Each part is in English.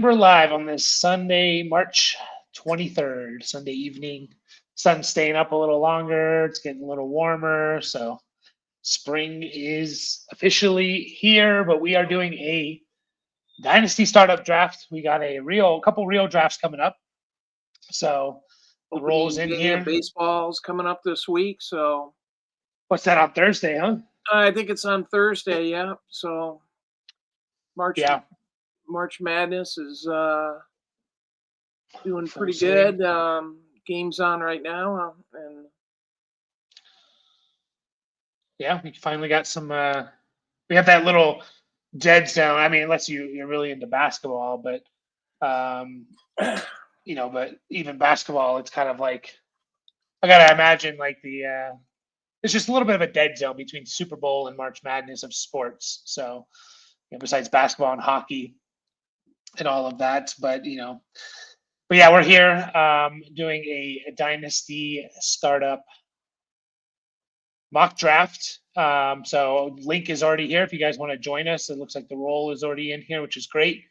we're live on this Sunday, March 23rd, Sunday evening. Sun's staying up a little longer. It's getting a little warmer. So spring is officially here, but we are doing a Dynasty startup draft. We got a couple real drafts coming up. So the roll's in Opening day here. of baseball's coming up this week, so What's that on Thursday, huh? I think it's on Thursday. Yeah, so March Yeah. March Madness is doing Full pretty swing. good. Game's on right now, and Yeah, we finally got some. We have that little dead zone. I mean, unless you're really into basketball, but but even basketball, it's kind of like I gotta imagine like it's just a little bit of a dead zone between Super Bowl and March Madness of sports. So, besides basketball and hockey and all of that, but yeah, we're here doing a Dynasty startup mock draft. So link is already here if you guys want to join us. It looks like the roll is already in here, which is great.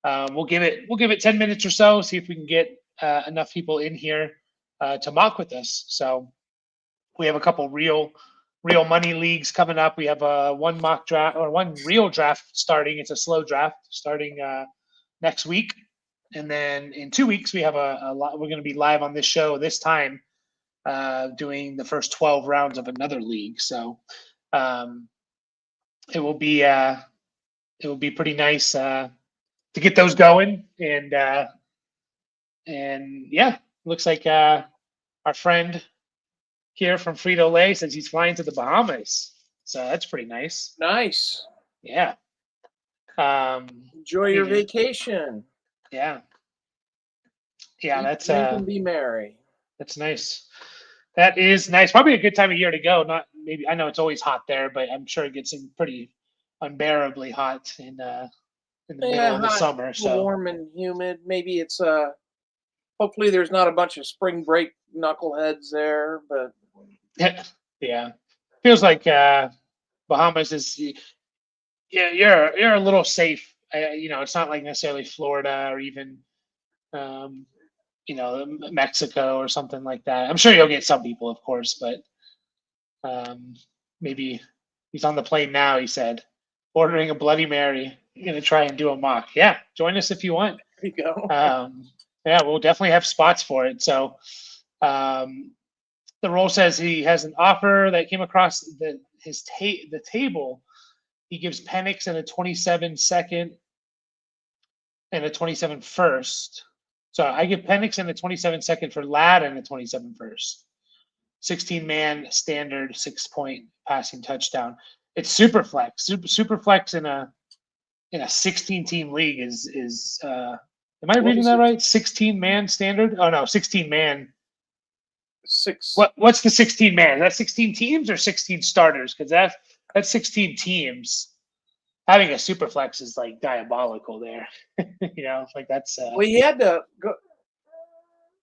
We'll give it 10 minutes or so, see if we can get enough people in here to mock with us. So we have a couple real money leagues coming up. We have one mock draft or one real draft starting. It's a slow draft starting next week. And then in 2 weeks, we have a lot. We're going to be live on this show this time doing the first 12 rounds of another league. So it will be pretty nice to get those going. And yeah, looks like our friend here from Frito Lay says he's flying to the Bahamas. So that's pretty nice. nice. Yeah. Enjoy your vacation. Yeah. Yeah, that's Drink and be merry. That's nice. That is nice. Probably a good time of year to go. Not maybe I know it's always hot there, but I'm sure it gets pretty unbearably hot in the middle of the Hot, summer. So warm and humid. Maybe it's hopefully there's not a bunch of spring break knuckleheads there, but yeah, feels like Bahamas is you're a little safe. It's not like necessarily Florida or even Mexico or something like that. I'm sure you'll get some people, of course, but maybe he's on the plane now. He said, ordering a Bloody Mary. You're gonna try and do a mock. Yeah, join us if you want. there you go. Yeah, we'll definitely have spots for it. So the role says he has an offer that came across the table. He gives Penix in a 27 second and a 27 first. So I give Penix in the 27 second for Ladd and the 27 first. 16-man standard 6-point passing touchdown. It's super flex. Super flex in a 16-team league is am I reading that right? 16-man standard? Oh no, 16-man. What's the 16-man? Is that 16 teams or 16 starters? Because that's 16 teams. Having a super flex is like diabolical there. Like that's well, he had to go.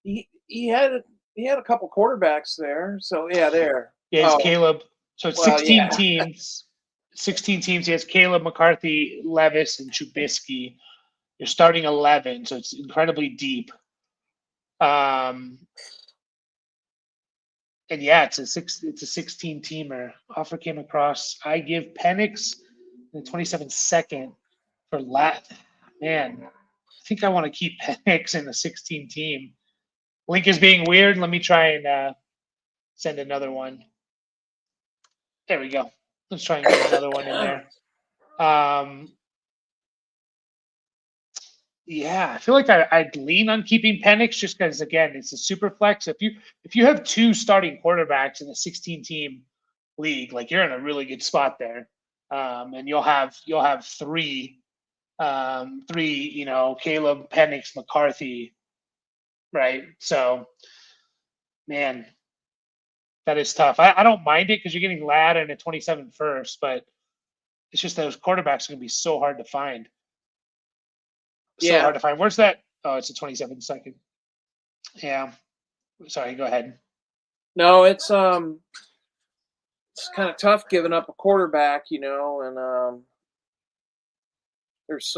He had a couple quarterbacks there, so yeah, there. Yeah, it's Caleb. So it's 16 yeah. teams. 16 teams. He has Caleb, McCarthy, Levis, and Trubisky. You're starting 11, so it's incredibly deep. And yeah, it's a 16 teamer. Offer came across. I give Penix the 27 second for Lat. Man, I think I want to keep Penix in the 16 team. Link is being weird. Let me try and send another one. There we go. Let's try and get another one in there. Yeah, I feel like I'd lean on keeping Penix just because again it's a super flex. If you have two starting quarterbacks in a 16-team league, like you're in a really good spot there, and you'll have three, Caleb, Penix, McCarthy, right? So, man, that is tough. I don't mind it because you're getting Ladd and a 27 first, but it's just those quarterbacks are going to be so hard to find. So hard to find. Where's that? Oh, it's a 27 second. Yeah. Sorry, go ahead. No, it's kind of tough giving up a quarterback, and there's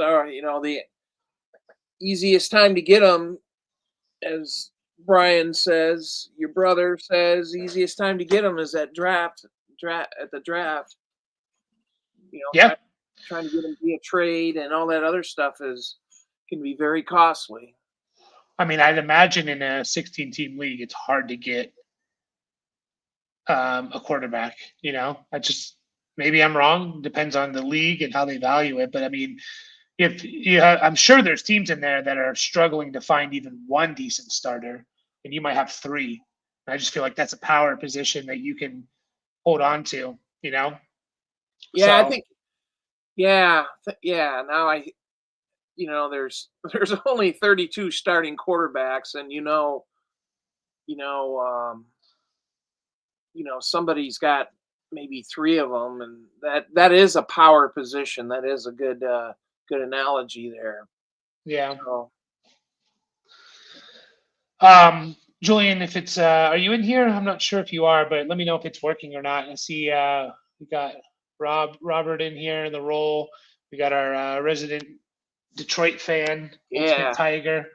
easiest time to get them, as Brian says, your brother says, easiest time to get them is at the draft. Yeah. Trying to get them via trade and all that other stuff can be very costly. I mean, I'd imagine in a 16-team league, it's hard to get a quarterback. I just maybe I'm wrong. Depends on the league and how they value it. But I mean, if I'm sure there's teams in there that are struggling to find even one decent starter, and you might have three. And I just feel like that's a power position that you can hold on to. Yeah, I So think. Yeah, Now there's only 32 starting quarterbacks, and you know, um, somebody's got maybe three of them, and that is a power position. That is a good analogy there. yeah. So, Julian, if it's are you in here? I'm not sure if you are, but let me know if it's working or not. I see we got Robert in here in the role. We got our resident Detroit fan, Ultimate yeah. Tiger.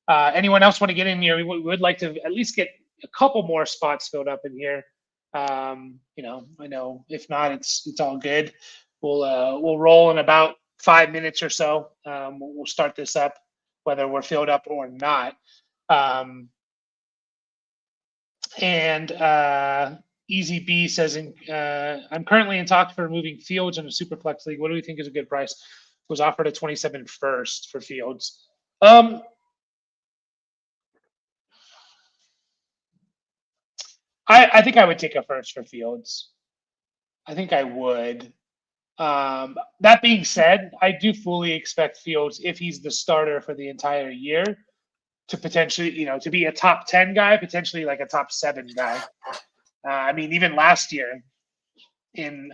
Anyone else want to get in here? We would like to at least get a couple more spots filled up in here. I know if not, it's all good. We'll roll in about 5 minutes or so. We'll start this up, whether we're filled up or not. And Easy B says, I'm currently in talks for moving Fields in a Superflex league. What do we think is a good price? Was offered at 27 first for Fields. I think I would take a first for Fields. I think I would. That being said, I do fully expect Fields, if he's the starter for the entire year, to potentially, to be a top 10 guy, potentially like a top 7 guy. I mean, even last year in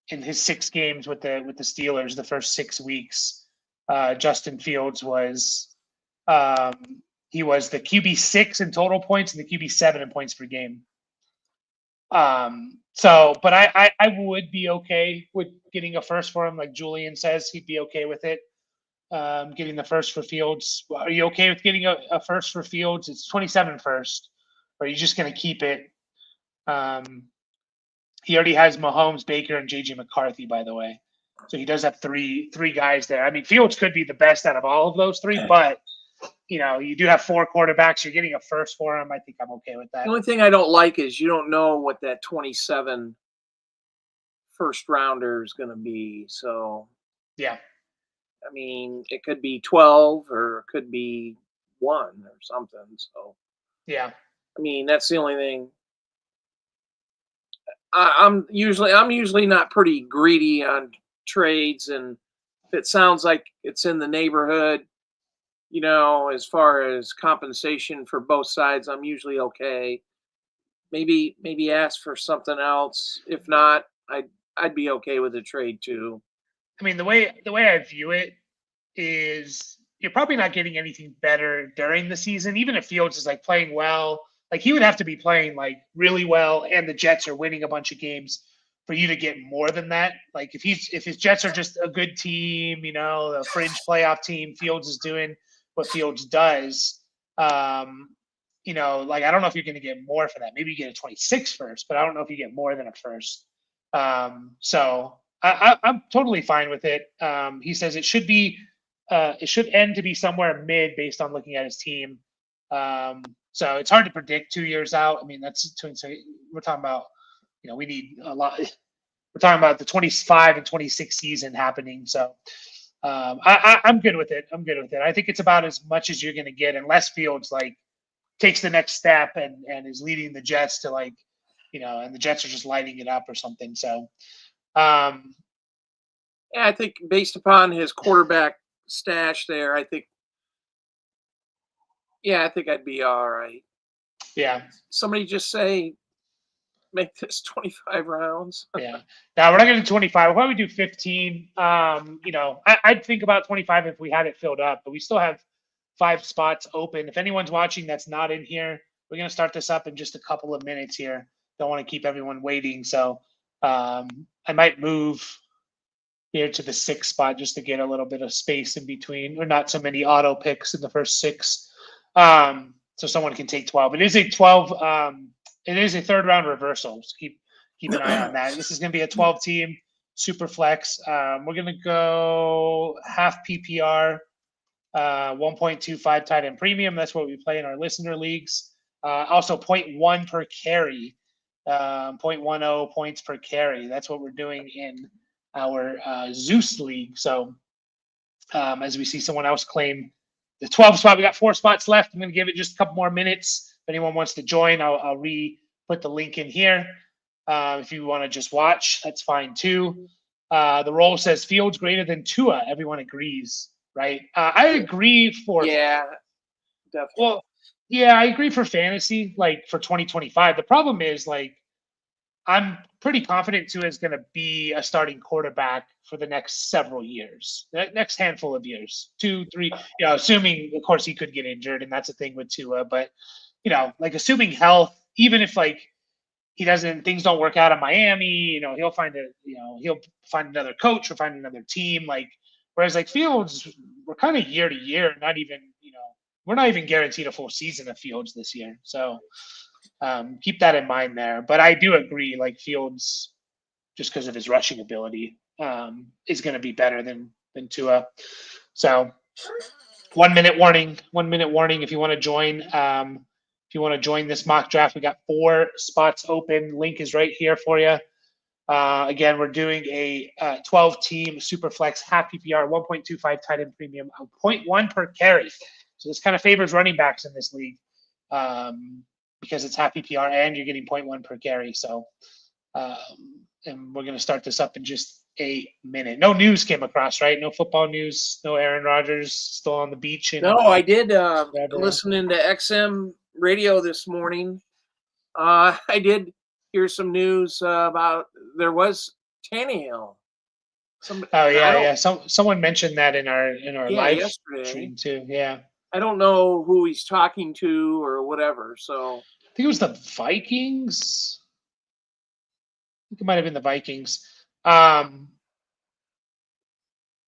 his 6 games with the Steelers, the first 6 weeks, Justin Fields was he was the QB6 in total points and the QB7 in points per game. But I would be okay with getting a first for him, like Julian says, he'd be okay with it. Getting the first for Fields. Are you okay with getting a first for Fields? It's 27 first. Or are you just going to keep it? He already has Mahomes, Baker, and JJ McCarthy, by the way. So he does have three guys there. I mean, Fields could be the best out of all of those three, but you do have 4 quarterbacks. You're getting a first for him. I think I'm okay with that. The only thing I don't like is you don't know what that 27 first rounder is going to be. So, yeah. I mean, it could be 12 or it could be 1 or something. So, yeah. I mean, that's the only thing. I'm usually not pretty greedy on trades, and if it sounds like it's in the neighborhood, as far as compensation for both sides, I'm usually okay. Maybe ask for something else. If not, I'd be okay with a trade too. I mean, the way I view it is you're probably not getting anything better during the season, even if Fields is like playing well. Like he would have to be playing like really well, and the Jets are winning a bunch of games for you to get more than that. Like if his Jets are just a good team, a fringe playoff team, Fields is doing what Fields does. Like I don't know if you're going to get more for that. Maybe you get a 26 first, but I don't know if you get more than a first. So I'm totally fine with it. He says it should end to be somewhere mid based on looking at his team. So it's hard to predict 2 years out. I mean, we're talking about, we need a lot. We're talking about the 25 and 26 season happening. So I'm good with it. I think it's about as much as you're going to get, unless Fields like takes the next step and is leading the Jets to like, and the Jets are just lighting it up or something. So, yeah, I think based upon his quarterback stash there, I think I'd be all right. Yeah. Somebody just say, make this 25 rounds. Yeah. Now we're not going to do 25. We'll probably do 15. I'd think about 25 if we had it filled up, but we still have 5 spots open. If anyone's watching that's not in here, we're going to start this up in just a couple of minutes here. Don't want to keep everyone waiting. So I might move here to the 6th spot just to get a little bit of space in between, or not so many auto picks in the first 6. So someone can take 12. It is a 12. It is a 3rd round reversal. So keep an eye on that. This is going to be a 12 team super flex. We're going to go half PPR, 1.25 tight end premium. That's what we play in our listener leagues. Also 0.1 per carry, 0.10 points per carry. That's what we're doing in our Zeus league. So as we see someone else claim the 12 spot, we got 4 spots left. I'm going to give it just a couple more minutes. If anyone wants to join, I'll put the link in here. If you want to just watch, that's fine too. The roll says Fields greater than Tua. Everyone agrees, right? I agree for definitely. Well, yeah, I agree for fantasy, like for 2025. The problem is, like, I'm pretty confident Tua is going to be a starting quarterback for the next several years, the next handful of years, 2, 3. Assuming, of course, he could get injured, and that's a thing with Tua. But like assuming health, even if like things don't work out in Miami, he'll find another coach or find another team. Like, whereas like Fields, we're kind of year to year, not even, we're not even guaranteed a full season of Fields this year. So keep that in mind there. But I do agree, like Fields, just because of his rushing ability, is going to be better than Tua. So 1 minute warning. 1 minute warning if you want to join. If you want to join this mock draft, we got 4 spots open. Link is right here for you. Again, we're doing a 12-team super flex half PPR, 1.25 tight end premium, 0.1 per carry. So this kind of favors running backs in this league because it's half PPR and you're getting 0.1 per carry. So, and we're going to start this up in just a minute. No news came across, right? No football news. No Aaron Rodgers still on the beach. No, I did listening to XM radio this morning. I did hear some news about there was Tannehill. Someone mentioned that in our live stream too. Yeah. I don't know who he's talking to or whatever. So I think it was the Vikings. I think it might have been the Vikings. By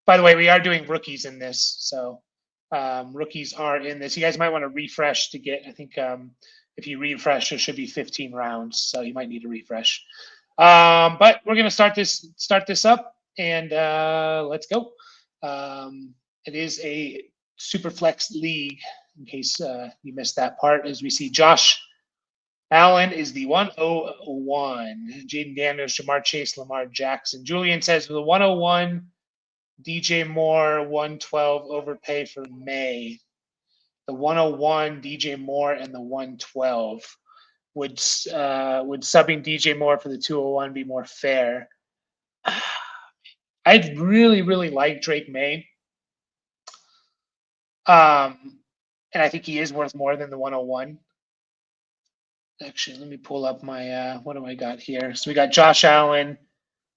the way, we are doing rookies in this. So rookies are in this. You guys might want to refresh to get, I think if you refresh, there should be 15 rounds. So you might need to refresh. But we're going to start this up and let's go. It is a super flex league in case you missed that part. As we see Josh Allen is the 101. Jaden Daniels, Jamar Chase, Lamar Jackson. Julian says the 101, DJ Moore, 112 overpay for May. The 101, DJ Moore, and the 112. Would subbing DJ Moore for the 201 be more fair? I'd really, really like Drake May. And I think he is worth more than the 101. Actually, let me pull up my what do I got here? So we got Josh Allen,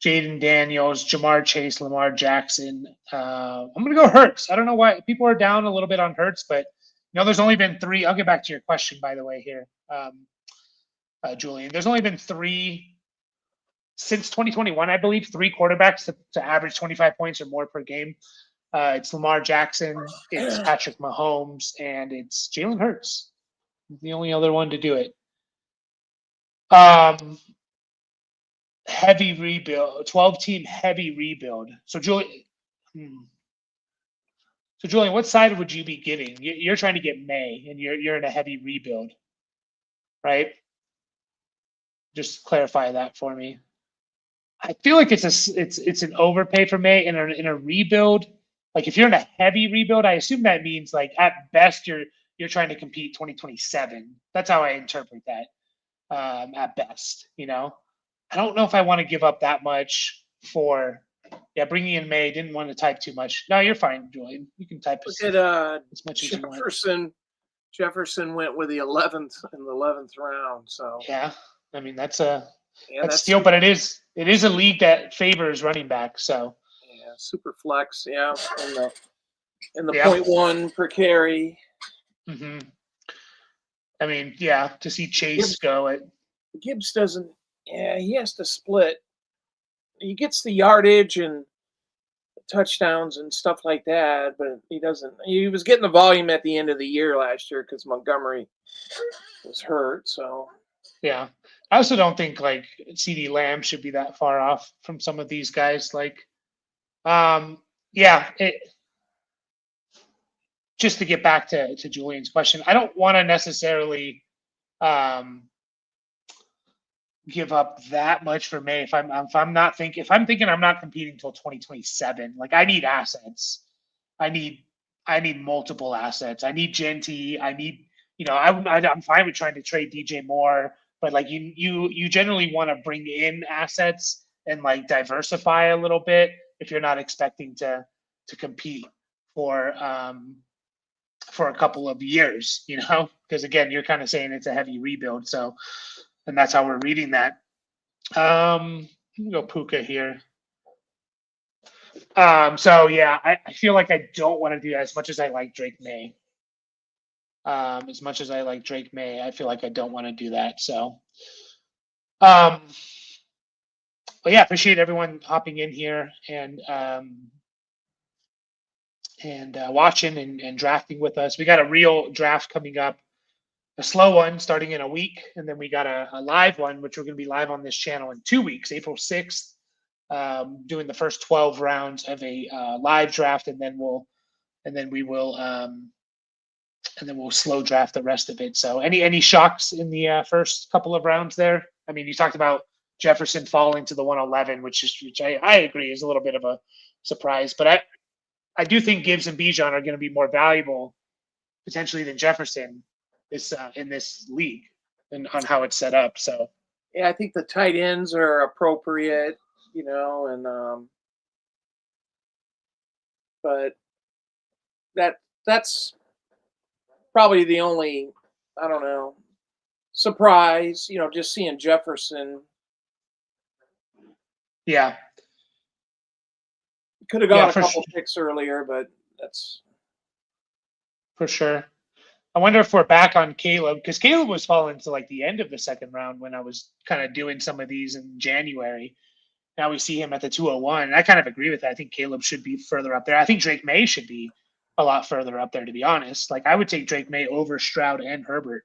Jaden Daniels, Jamar Chase, Lamar Jackson. I'm gonna go Hurts. I don't know why people are down a little bit on Hurts, but there's only been 3. I'll get back to your question, by the way, here, Julian. There's only been 3 since 2021, I believe, 3 quarterbacks to average 25 points or more per game. It's Lamar Jackson, it's Patrick Mahomes, and it's Jalen Hurts. The only other one to do it. Heavy rebuild, 12-team heavy rebuild. So Julian, what side would you be getting? You're trying to get May, and you're in a heavy rebuild, right? Just clarify that for me. I feel like it's an overpay for May in a rebuild. Like if you're in a heavy rebuild, I assume that means like at best you're trying to compete 2027. That's how I interpret that. At best, I don't know if I want to give up that much for bringing in May. Didn't want to type too much. No, you're fine, Julian. You can type as much as you want. Jefferson went with the 11th in the 11th round. So yeah, I mean that's steal, but it is a league that favors running back. So super flex, in the 0.1 per carry. Mm-hmm. I mean, to see Chase go at Gibbs doesn't. Yeah, he has to split. He gets the yardage and touchdowns and stuff like that, but he doesn't. He was getting the volume at the end of the year last year because Montgomery was hurt. So Yeah. I also don't think like CD Lamb should be that far off from some of these guys. Like, yeah, just to get back to Julian's question, I don't want to necessarily um, give up that much for May if I'm thinking I'm not competing until 2027. Like I need assets. I need I need multiple assets. I need Genty. I need I'm fine with trying to trade DJ Moore, but like you generally want to bring in assets and like diversify a little bit if you're not expecting to compete for for a couple of years, because again, you're kind of saying it's a heavy rebuild. So, and that's how we're reading that. Go Puka here. So yeah, I feel like I don't want to do that as much as I like Drake May. As much as I like Drake May, I feel like I don't want to do that. So, but yeah, appreciate everyone hopping in here and watching and drafting with us. We got a real draft coming up, a slow one starting in a week, and then we got a live one, which we're going to be live on this channel in 2 weeks, April 6th, doing the first 12 rounds of a live draft, and then we'll slow draft the rest of it. So any shocks in the first couple of rounds there? I mean, you talked about Jefferson falling to the 111, which I agree is a little bit of a surprise, but I do think Gibbs and Bijan are going to be more valuable potentially than Jefferson in this league and on how it's set up. So yeah, I think the tight ends are appropriate, and but that's probably the only, I don't know, surprise, just seeing Jefferson. Yeah. Could have gone a couple picks earlier, but that's for sure. I wonder if we're back on Caleb, because Caleb was falling to like the end of the second round when I was kind of doing some of these in January. Now we see him at the 201. And I kind of agree with that. I think Caleb should be further up there. I think Drake May should be a lot further up there, to be honest. Like I would take Drake May over Stroud and Herbert.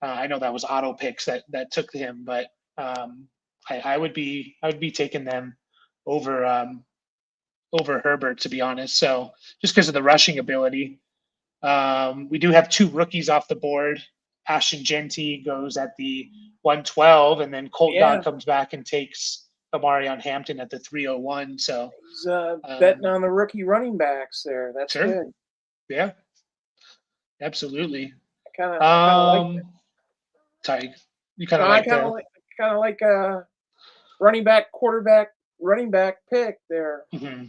I know that was auto picks that took him, but I would be taking them over over Herbert, to be honest. So just because of the rushing ability. We do have 2 rookies off the board. Ashton Genty goes at the 112, and then Colt Dog comes back and takes Amarion Hampton at the 301. So he's betting on the rookie running backs there. That's sure. Good. Yeah, absolutely. I kind of like it. Sorry, you kind of like kind of like a running back, quarterback, running back pick there. Mm-hmm.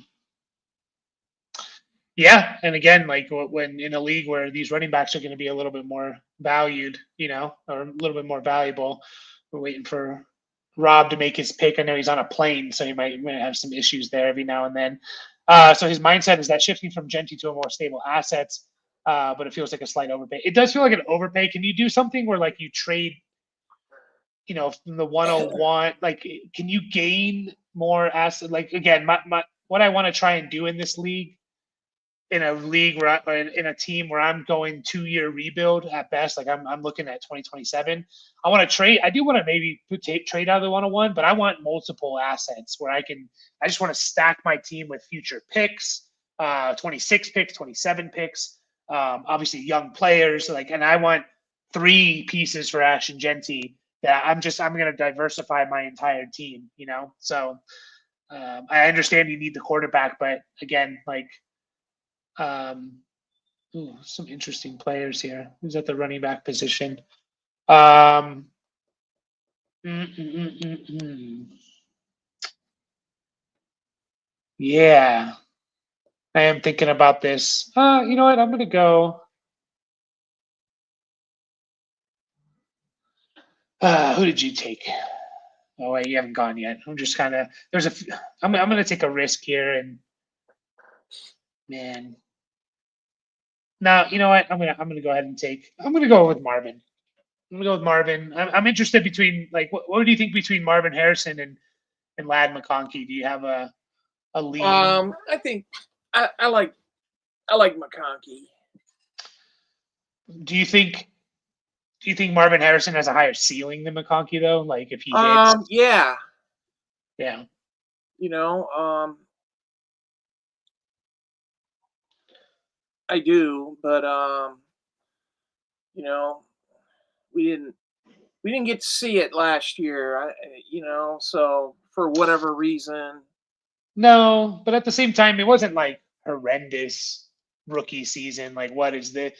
Yeah, and again, like when in a league where these running backs are going to be a little bit more valued, or a little bit more valuable, we're waiting for Rob to make his pick. I know he's on a plane, so he might have some issues there every now and then. So his mindset is that shifting from Genty to a more stable assets, but it feels like a slight overpay. It does feel like an overpay. Can you do something where like you trade, from the 101? Like, can you gain more assets? Like again, what I want to try and do in this league. In a league in a team where I'm going 2-year rebuild at best, like I'm looking at 2027. I want to trade. I do want to maybe trade out of the 101, but I want multiple assets where I just want to stack my team with future picks, 26 picks, 27 picks, obviously young players. And I want 3 pieces for Ashton Genty that I'm going to diversify my entire team. So I understand you need the quarterback, but again, some interesting players here. Who's at the running back position? Yeah, I am thinking about this. You know what? I'm gonna go. Who did you take? Oh wait, you haven't gone yet. I'm just kind of I'm gonna take a risk here, and man. Now, you know what? I'm gonna go ahead and I'm gonna go with Marvin. I'm gonna go with Marvin. I'm interested between what do you think between Marvin Harrison and Lad McConkey? Do you have a a lean? I think I like McConkey. Do you think Marvin Harrison has a higher ceiling than McConkey though? Like if he hits, Yeah, yeah, you know, I do, but you know, we didn't we didn't get to see it last year. So for whatever reason, no, but at the same time, it wasn't like horrendous rookie season. Like what is this?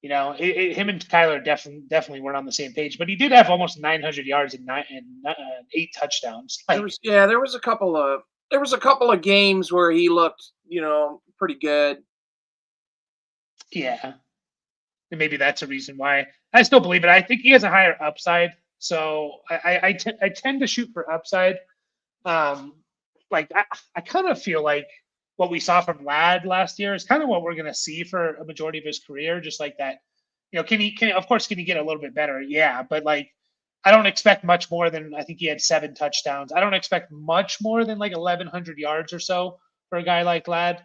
Him and Kyler definitely weren't on the same page, but he did have almost 900 yards and 8 touchdowns. Like, there was a couple of games where he looked, pretty good. yeah, and maybe that's a reason why I still believe it. I think he has a higher upside, so I tend to shoot for upside. Um, like I kind of feel like what we saw from Ladd last year is kind of what we're going to see for a majority of his career. Just like that, of course can he get a little bit better? Yeah, but like I don't expect much more than I think he had 7 touchdowns. I don't expect much more than like 1,100 yards or so for a guy like Ladd.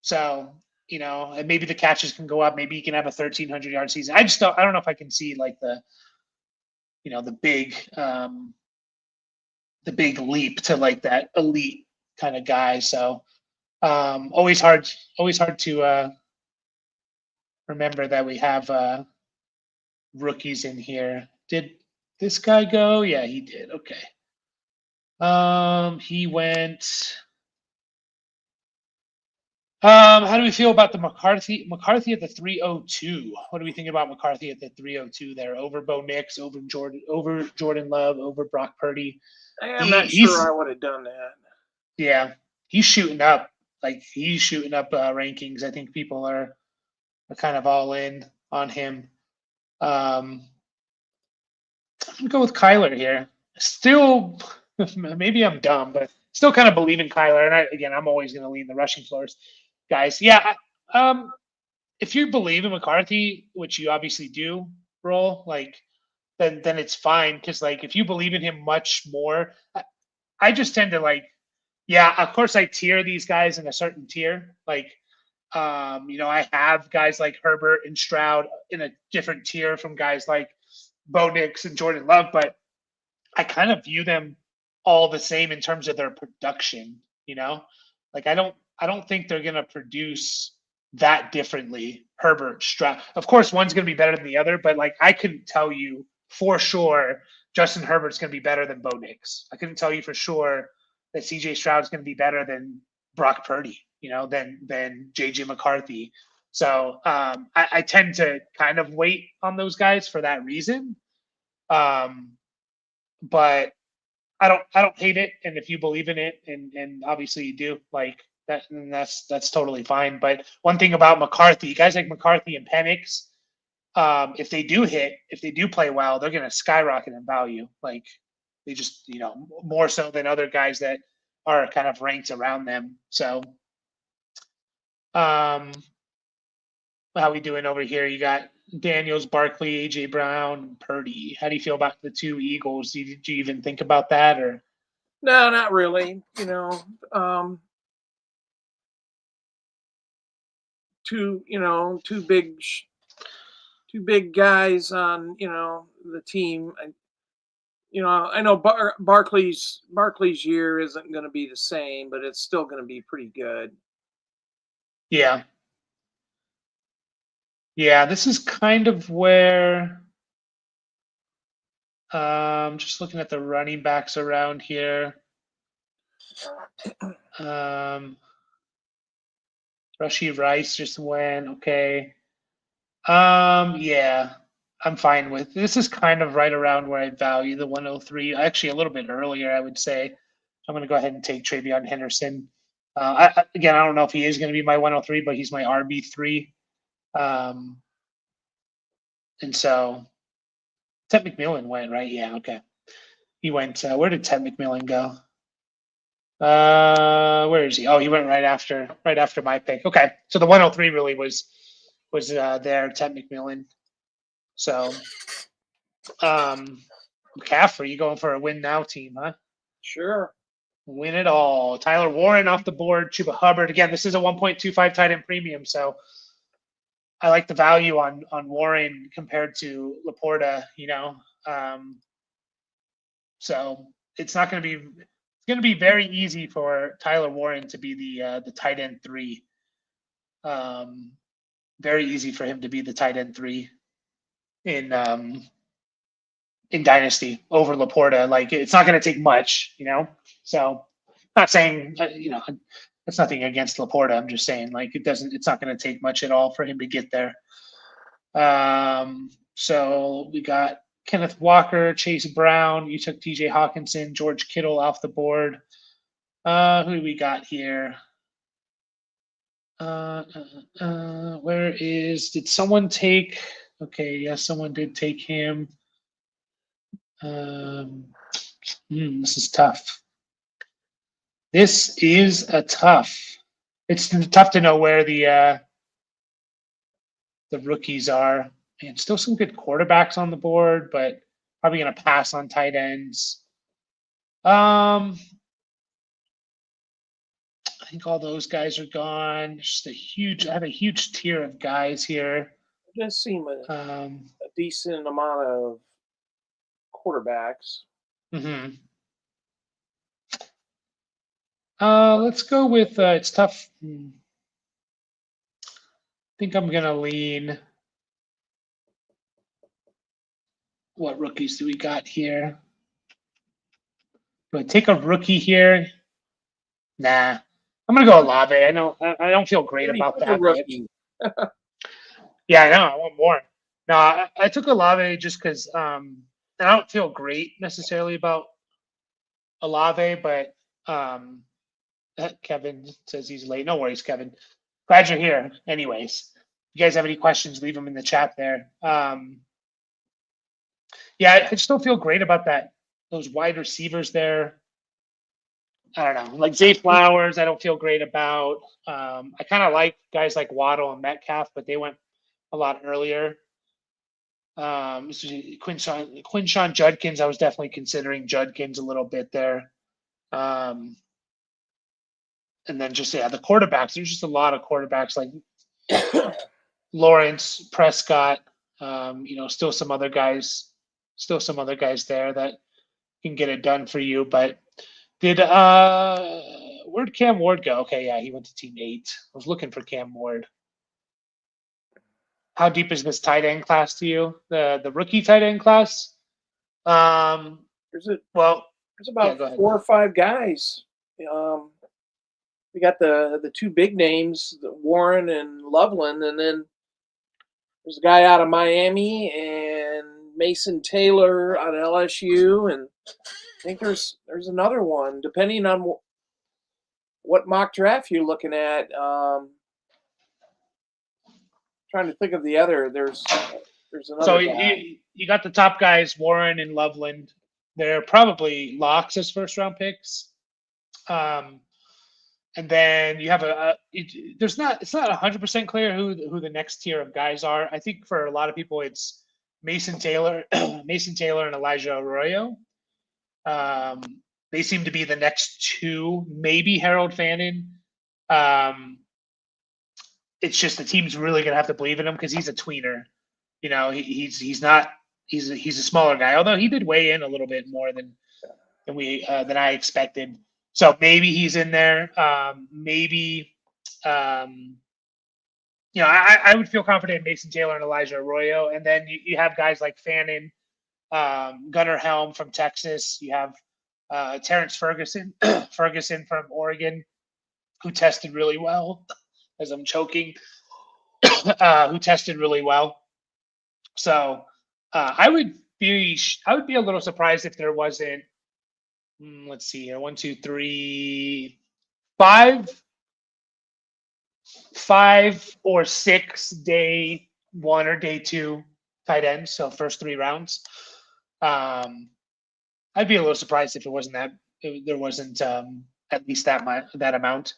So and maybe the catches can go up. Maybe he can have a 1,300-yard season. I don't know if I can see like the big leap to like that elite kind of guy. So always hard to remember that we have rookies in here. Did this guy go? Yeah, he did. Okay. He went. How do we feel about the McCarthy at the 302? What do we think about McCarthy at the 302 there? Over Bo Nix, over Jordan Love, over Brock Purdy. I'm not sure I would have done that. Yeah, he's shooting up. Like he's shooting up rankings. I think people are kind of all in on him. I'm gonna go with Kyler here. Still, maybe I'm dumb, but still kind of believe in Kyler. And I'm always going to lean the rushing floors, guys. Yeah, if you believe in McCarthy, which you obviously do, roll like then it's fine because like if you believe in him much more, I just tend to like, yeah, of course I tier these guys in a certain tier. Like, I have guys like Herbert and Stroud in a different tier from guys like Bo Nix and Jordan Love, but I kind of view them all the same in terms of their production, Like I don't think they're gonna produce that differently. Herbert, Stroud. Of course, one's gonna be better than the other, but like I couldn't tell you for sure Justin Herbert's gonna be better than Bo Nix. I couldn't tell you for sure that CJ Stroud's gonna be better than Brock Purdy, than JJ McCarthy. So I tend to kind of wait on those guys for that reason. But I don't hate it, and if you believe in it, and obviously you do, like that, and that's totally fine. But one thing about McCarthy, guys like McCarthy and Penix, if they do play well, they're going to skyrocket in value. Like they just more so than other guys that are kind of ranked around them. So, how we doing over here? You got Daniels, Barkley, AJ Brown, Purdy. How do you feel about the 2 Eagles? Do you even think about that or? No, not really. Two big guys on the team. I know Barkley's year isn't going to be the same, but it's still going to be pretty good. Yeah. Yeah, this is kind of where just looking at the running backs around here. Rashee Rice just went. Okay. Yeah, I'm fine with this. Is kind of right around where I value the 103. Actually, a little bit earlier, I would say. I'm going to go ahead and take Travion Henderson. I don't know if he is going to be my 103, but he's my RB3. And so Ted McMillan went, right? Yeah, okay. He went, where did Ted McMillan go? Where is he? Oh, he went right after my pick. Okay. So the 103 really was there, Ted McMillan. So McCaffrey, you going for a win now team, huh? Sure. Win it all. Tyler Warren off the board. Chuba Hubbard. Again, this is a 1.25 tight end premium, so I like the value on Warren compared to Laporta. So it's not going to be. It's going to be very easy for Tyler Warren to be the tight end 3. Very easy for him to be the tight end 3 in Dynasty over Laporta. Like, it's not going to take much, So, not saying that's nothing against Laporta. I'm just saying, like, it's not going to take much at all for him to get there. So we got Kenneth Walker, Chase Brown. You took TJ Hawkinson, George Kittle off the board. Who do we got here? Did someone take? Okay, yes, someone did take him. This is tough. This is a tough. It's tough to know where the rookies are. And still some good quarterbacks on the board, but probably going to pass on tight ends. I think all those guys are gone. Just I have a huge tier of guys here. It does seem a decent amount of quarterbacks. Mm-hmm. Let's go with it's tough. I think I'm gonna lean. What rookies do we got here? Do I take a rookie here? Nah. I'm gonna go Olave. I know I don't feel great about that. Rookie. Yeah, I know. I want more. No, I took Olave just because I don't feel great necessarily about Olave, but Kevin says he's late. No worries, Kevin. Glad you're here. Anyways, if you guys have any questions, leave them in the chat there. Yeah, I still feel great about those wide receivers there. I don't know, like Zay Flowers, I don't feel great about. I kind of like guys like Waddle and Metcalf, but they went a lot earlier. Quinshon Judkins, I was definitely considering Judkins a little bit there. And then just, the quarterbacks. There's just a lot of quarterbacks like Lawrence, Prescott, still some other guys there that can get it done for you. But where'd Cam Ward go? Okay, yeah, he went to team 8. I was looking for Cam Ward. How deep is this tight end class to you? The rookie tight end class? There's about 4 or 5 guys. We got the 2 big names, Warren and Loveland, and then there's a guy out of Miami and Mason Taylor out of LSU, and I think there's another one, depending on what mock draft you're looking at. Trying to think of the other. There's another. So you got the top guys, Warren and Loveland. They're probably locks as first round picks. And then you have it's not 100% clear who the next tier of guys are. I think for a lot of people it's Mason Taylor, and Elijah Arroyo. They seem to be the next 2, maybe Harold Fannin. It's just the team's really gonna have to believe in him because he's a tweener. He's a smaller guy, although he did weigh in a little bit more than I expected. So maybe he's in there. Maybe I would feel confident in Mason Taylor and Elijah Arroyo, and then you have guys like Fannin, Gunnar Helm from Texas. You have Terrence Ferguson from Oregon, who tested really well. As I'm choking, who tested really well. So I would be a little surprised if there wasn't. Let's see here. 1, 2, 3, 5 or 6 day 1 or day 2 tight ends. So first 3 rounds. I'd be a little surprised if there wasn't at least that amount.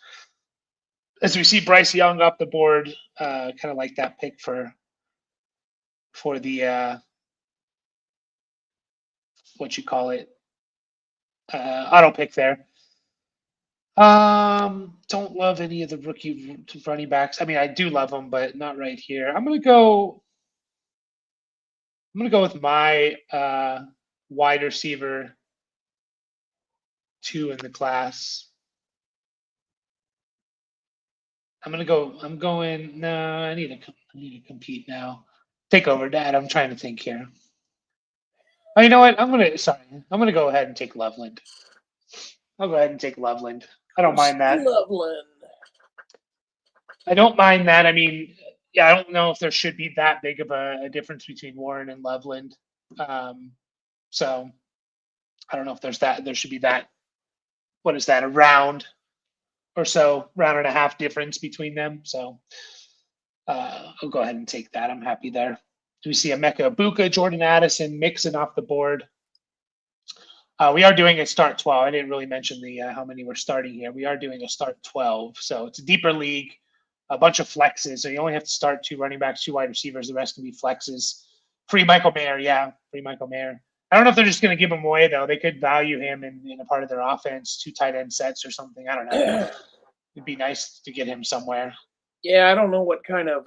As we see Bryce Young up the board, kind of like that pick for the what you call it, auto pick there. Don't love any of the rookie running backs. I mean, I do love them, but not right here. I'm gonna go with my wide receiver 2 in the class. I'm going. No, I need to compete now. Take over, Dad. I'm trying to think here. Oh, you know what? I'm gonna go ahead and take Loveland. I'll go ahead and take Loveland. I don't mind that. Loveland. I don't mind that. I mean, yeah, I don't know if there should be that big of a difference between Warren and Loveland. So I don't know if there should be that. What is that? A round or so, round and a half difference between them. So I'll go ahead and take that. I'm happy there. Do we see Emeka Ibuka, Jordan Addison, Mixon off the board? We are doing a start 12. I didn't really mention the how many we're starting here. We are doing a start 12. So it's a deeper league, a bunch of flexes. So you only have to start 2 running backs, 2 wide receivers. The rest can be flexes. Free Michael Mayer. Yeah, free Michael Mayer. I don't know if they're just going to give him away, though. They could value him in a part of their offense, 2 tight end sets or something. I don't know. It'd be nice to get him somewhere. Yeah, I don't know what kind of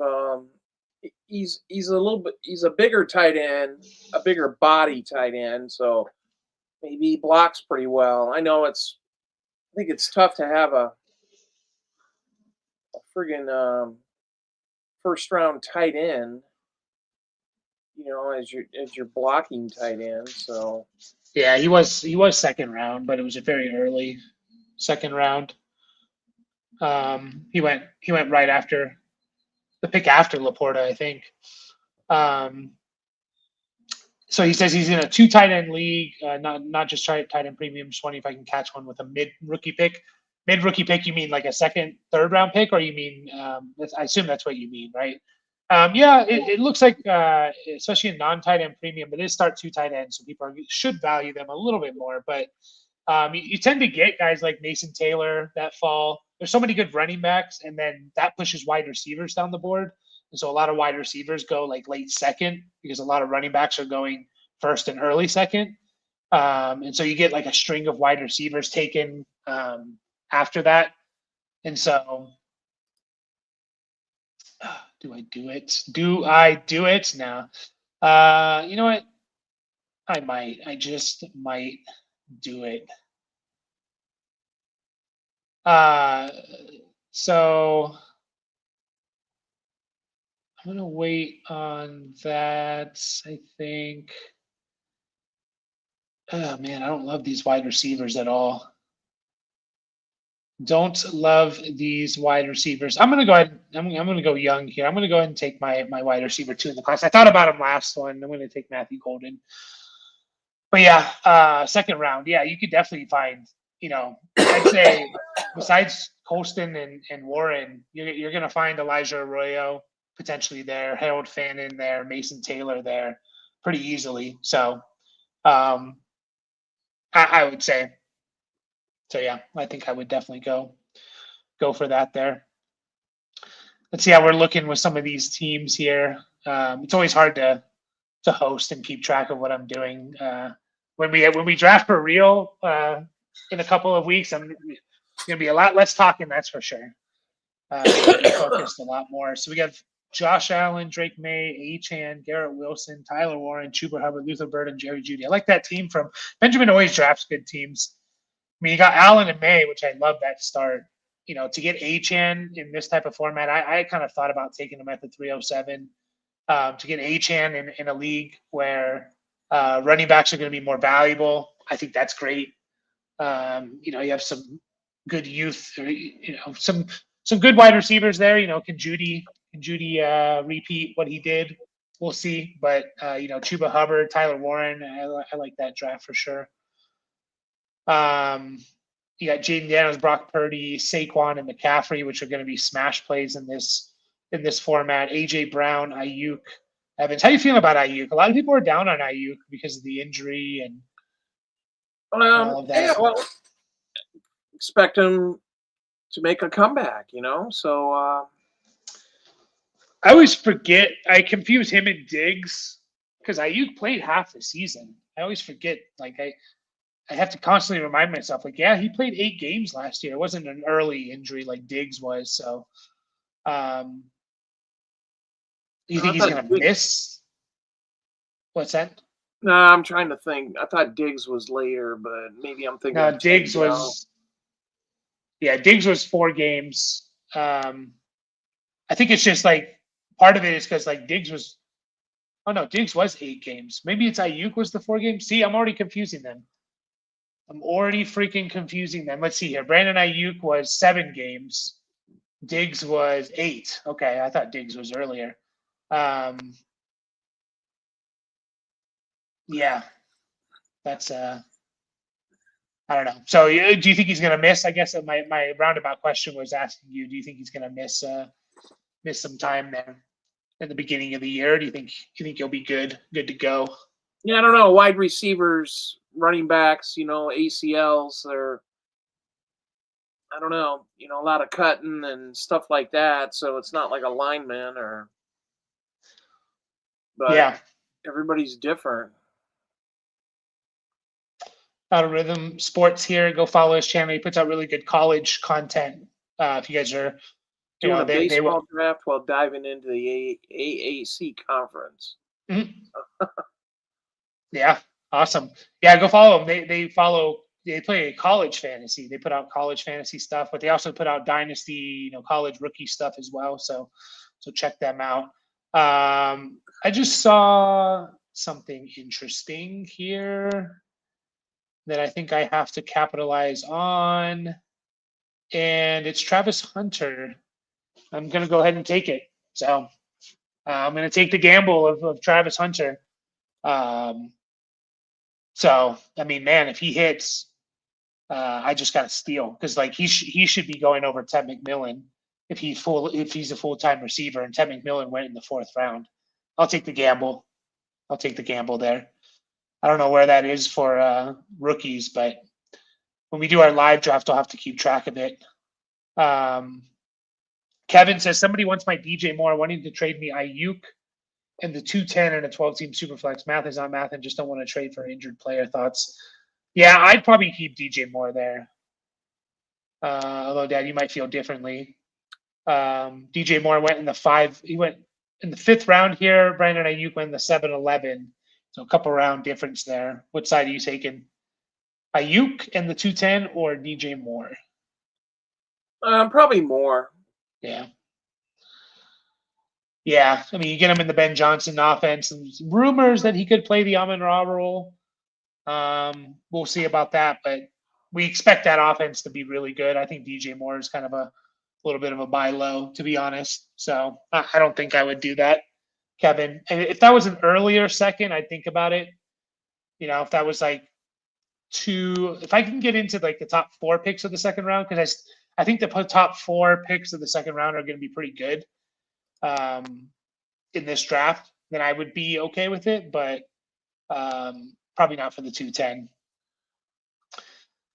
he's a bigger tight end, a bigger body tight end, so maybe he blocks pretty well. I think it's tough to have a friggin' first round tight end, as your blocking tight end. So yeah, he was second round, but it was a very early second round. He went right after the pick after Laporta, I think. So he says he's in a 2 tight end league, not just tight end premium. Just wondering if I can catch one with a mid rookie pick. Mid rookie pick, you mean like a second, third round pick, or you mean? I assume that's what you mean, right? Yeah, it looks like, especially in non tight end premium, but it is start 2 tight ends, so people should value them a little bit more. But you tend to get guys like Mason Taylor that fall. There's so many good running backs, and then that pushes wide receivers down the board. And so a lot of wide receivers go like late second because a lot of running backs are going first and early second. And so you get like a string of wide receivers taken after that. And so, do I do it? Do I do it? No. You know what? I might. I just might do it. So I'm gonna wait on that. I think. Oh man, I don't love these wide receivers at all. Don't love these wide receivers. I'm gonna go ahead. I'm gonna go young here. I'm gonna go ahead and take my wide receiver 2 in the class. I thought about him last one. I'm gonna take Matthew Golden. But yeah, second round. Yeah, you could definitely find. I'd say besides Colston and Warren, you're gonna find Elijah Arroyo potentially there, Harold Fannin there, Mason Taylor there, pretty easily. So, I would say. So yeah, I think I would definitely go for that there. Let's see how we're looking with some of these teams here. It's always hard to host and keep track of what I'm doing. When we draft for real in a couple of weeks, I'm gonna be a lot less talking. That's for sure. Focused a lot more. So we have Josh Allen, Drake May, Achane, Garrett Wilson, Tyler Warren, Chuba Hubbard, Luther Bird, and Jerry Jeudy. I like that team from Benjamin. Always drafts good teams. I mean, you got Allen and May, which I love that start. To get Achane in this type of format, I kind of thought about taking him at the 307. To get Achane in a league where running backs are going to be more valuable, I think that's great. You have some good youth, some good wide receivers there. Can Jeudy repeat what he did? We'll see. But Chuba Hubbard, Tyler Warren, I like that draft for sure. You got Jaden Daniels, Brock Purdy, Saquon, and McCaffrey, which are going to be smash plays in this format. AJ Brown, Ayuk, Evans. How do you feel about Ayuk? A lot of people are down on Ayuk because of the injury and all of that. Yeah, well, expect him to make a comeback, So I always forget. I confuse him and Diggs because Ayuk played half the season. I always forget. I have to constantly remind myself, like, yeah, he played 8 games last year. It wasn't an early injury like Diggs was. So, you I think he's thought going to miss? What's that? No, I'm trying to think. I thought Diggs was later, but maybe I'm thinking No, of Teddy Bell. Diggs was 4 games. I think it's just like part of it is because like Diggs was. Oh no, Diggs was 8 games. Maybe it's Ayuk was the 4 games. See, I'm already confusing them. I'm already freaking confusing them. Let's see here. Brandon Ayuk was 7 games. Diggs was 8. Okay, I thought Diggs was earlier. Yeah, that's I don't know. So, do you think he's going to miss? I guess my roundabout question was asking you: do you think he's going to miss some time there in the beginning of the year? Do you think he'll be good to go? Yeah, I don't know. Wide receivers, running backs, ACLs, or I don't know, a lot of cutting and stuff like that. So it's not like a lineman but Yeah, everybody's different. Out of Rhythm Sports here. Go follow his channel. He puts out really good college content. If you guys are, Doing a they baseball draft while diving into the AAC conference. Mhm. Yeah, awesome. Yeah, go follow them. They play college fantasy. They put out college fantasy stuff, but they also put out Dynasty, college rookie stuff as well. So check them out. I just saw something interesting here that I think I have to capitalize on, and it's Travis Hunter. I'm gonna go ahead and take it. So I'm gonna take the gamble of Travis Hunter. Um, So I mean, man, if he hits, I just got to steal because like he should be going over Ted McMillan if he's a full time receiver, and Ted McMillan went in the 4th round. I'll take the gamble. I'll take the gamble there. I don't know where that is for rookies, but when we do our live draft, I'll have to keep track of it. Um, Kevin says somebody wants my DJ Moore wanting to trade me Ayuk and the 210 and a 12-team superflex. Math is not math, and just don't want to trade for an injured player. Thoughts? Yeah, I'd probably keep DJ Moore there. Although, Dad, you might feel differently. DJ Moore went in the 5. He went in the 5th round here. Brandon Ayuk went in the 7-11. So a couple round difference there. What side are you taking? Ayuk and the 210 or DJ Moore? Probably more. Yeah. Yeah, I mean, you get him in the Ben Johnson offense, and rumors that he could play the Amon-Ra role. We'll see about that, but we expect that offense to be really good. I think DJ Moore is kind of a little bit of a buy low, to be honest. So I don't think I would do that, Kevin. And if that was an earlier second, I'd think about it. If that was like if I can get into like the top 4 picks of the second round, because I think the top 4 picks of the second round are going to be pretty good in this draft, then I would be okay with it, but probably not for the 210.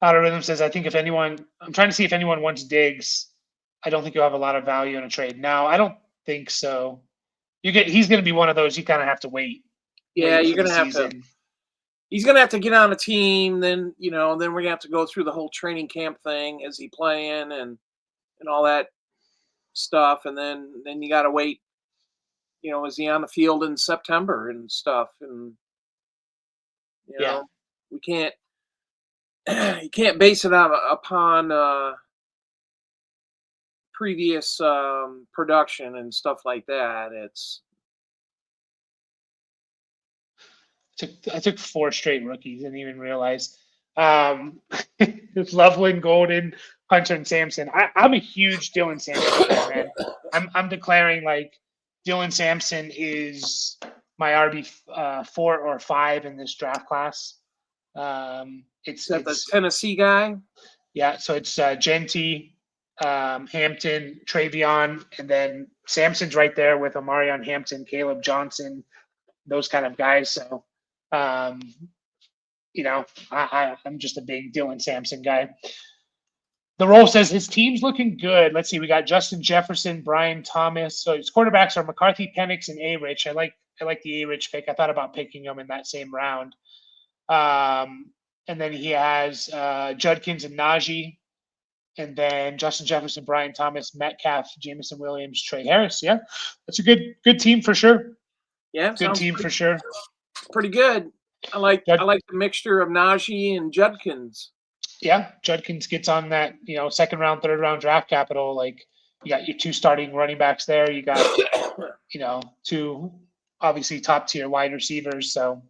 Outer Rhythm says, I think I'm trying to see if anyone wants Diggs. I don't think you'll have a lot of value in a trade. No, I don't think so. He's going to be one of those you kind of have to wait. Yeah, you're going to have to. He's going to have to get on a team. Then then we're going to have to go through the whole training camp thing. Is he playing and all that stuff? And then you got to wait. Is he on the field in September and stuff? And we can't. You can't base it upon previous production and stuff like that. I took 4 straight rookies, didn't even realize. It's Loveland, Golden, Hunter, and Sampson. I'm a huge Dylan Sampson fan, man. I'm declaring like Dylan Sampson is my RB 4 or 5 in this draft class. It's the Tennessee guy. Yeah, so it's Genty, Hampton, Travion, and then Sampson's right there with Omarion Hampton, Caleb Johnson, those kind of guys. So, I'm just a big Dylan Sampson guy. The role says his team's looking good. Let's see, we got Justin Jefferson, Brian Thomas. So his quarterbacks are McCarthy, Penix, and A-Rich. I like the A-Rich pick. I thought about picking him in that same round. and then he has Judkins and Najee, and then Justin Jefferson, Brian Thomas, Metcalf, Jameson Williams, Trey Harris. Yeah, that's a good team for sure. Yeah, Good sounds team for sure. pretty good. I like Jud- the mixture of Najee and Judkins. yeah, Judkins gets on that, second round, third round draft capital. Like, you got your two starting running backs there. You got, two obviously top tier wide receivers. So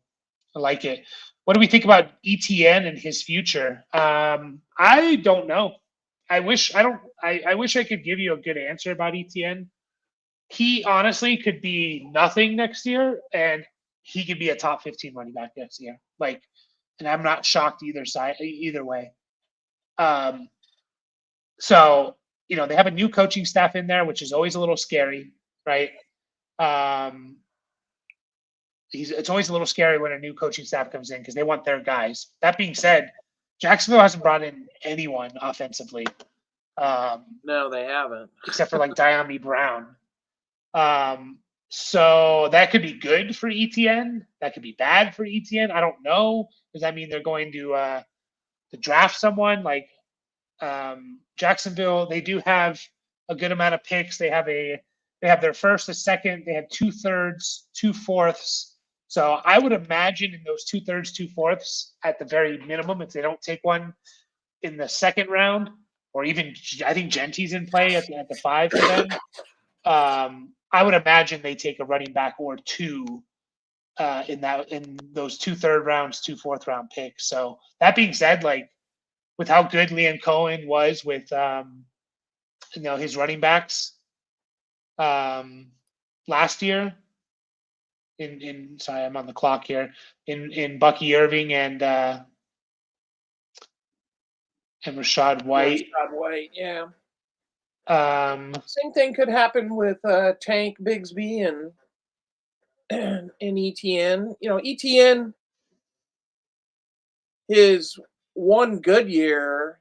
I like it. What do we think about ETN and his future? I don't know. I wish I could give you a good answer about ETN. He honestly could be nothing next year, and he could be a top 15 running back next year. Like, and I'm not shocked either way. Um, so they have a new coaching staff in there, which is always a little scary, right? Um, it's always a little scary when a new coaching staff comes in because they want their guys. That being said, Jacksonville hasn't brought in anyone offensively. No, they haven't. Except for like Diami Brown. So that could be good for ETN. That could be bad for ETN. I don't know. Does that mean they're going to draft someone like Jacksonville? They do have a good amount of picks. They have their first, a second. They have 2/3, 2/4. So I would imagine in those 2/3, 2/4 at the very minimum, if they don't take one in the second round, or even I think Gentry's in play at the 5 for them. I would imagine they take a running back or two in those 2/3 rounds, 2/4 round picks. So that being said, like with how good Liam Cohen was with his running backs last year, sorry, I'm on the clock here, in Bucky Irving and Rashad White. Rashad White, yeah. Same thing could happen with Tank Bigsby and ETN. ETN, his one good year,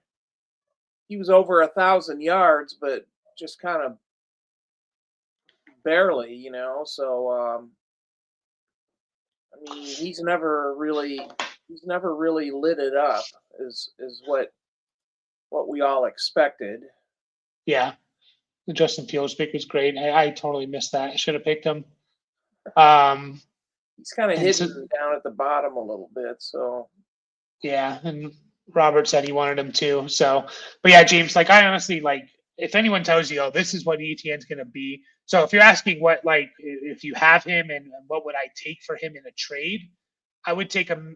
he was over 1,000 yards, but just kind of barely, So I mean, he's never really lit it up. Is what we all expected. Yeah. The Justin Fields pick was great. I totally missed that. I should have picked him. He's kind of hidden down at the bottom a little bit. So yeah, and Robert said he wanted him too. So, but yeah, James, like I honestly like if anyone tells you, oh, this is what ETN's going to be. So if you're asking what like if you have him and what would I take for him in a trade, I would take a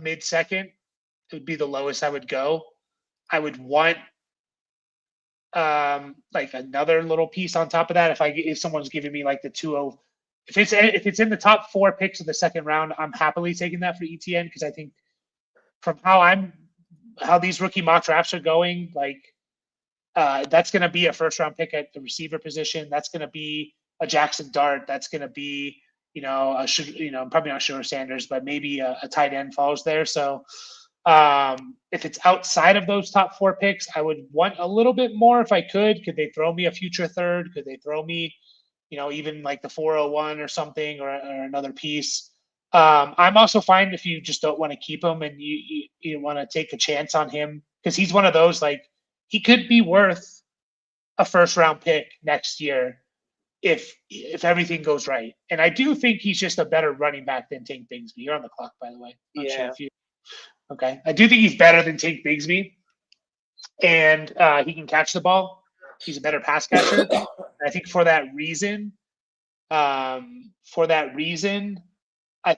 mid-second. It would be the lowest I would go. I would want like another little piece on top of that. If someone's giving me like the 2-0, if it's in the top 4 picks of the second round, I'm happily taking that for ETN because I think from how these rookie mock drafts are going, like that's going to be a first round pick at the receiver position. That's going to be a Jackson Dart. That's going to be probably not Sugar Sanders, but maybe a tight end falls there. So if it's outside of those top 4 picks, I would want a little bit more if I could. Could they throw me a future third? Could they throw me, even like the 401 or something or another piece? I'm also fine if you just don't want to keep him and you want to take a chance on him because he's one of those like he could be worth a first round pick next year if everything goes right. And I do think he's just a better running back than Tank Bigsby. You're on the clock, by the way. Not sure if you. Okay, I do think he's better than Tank Bigsby, and he can catch the ball. He's a better pass catcher. I think for that reason, I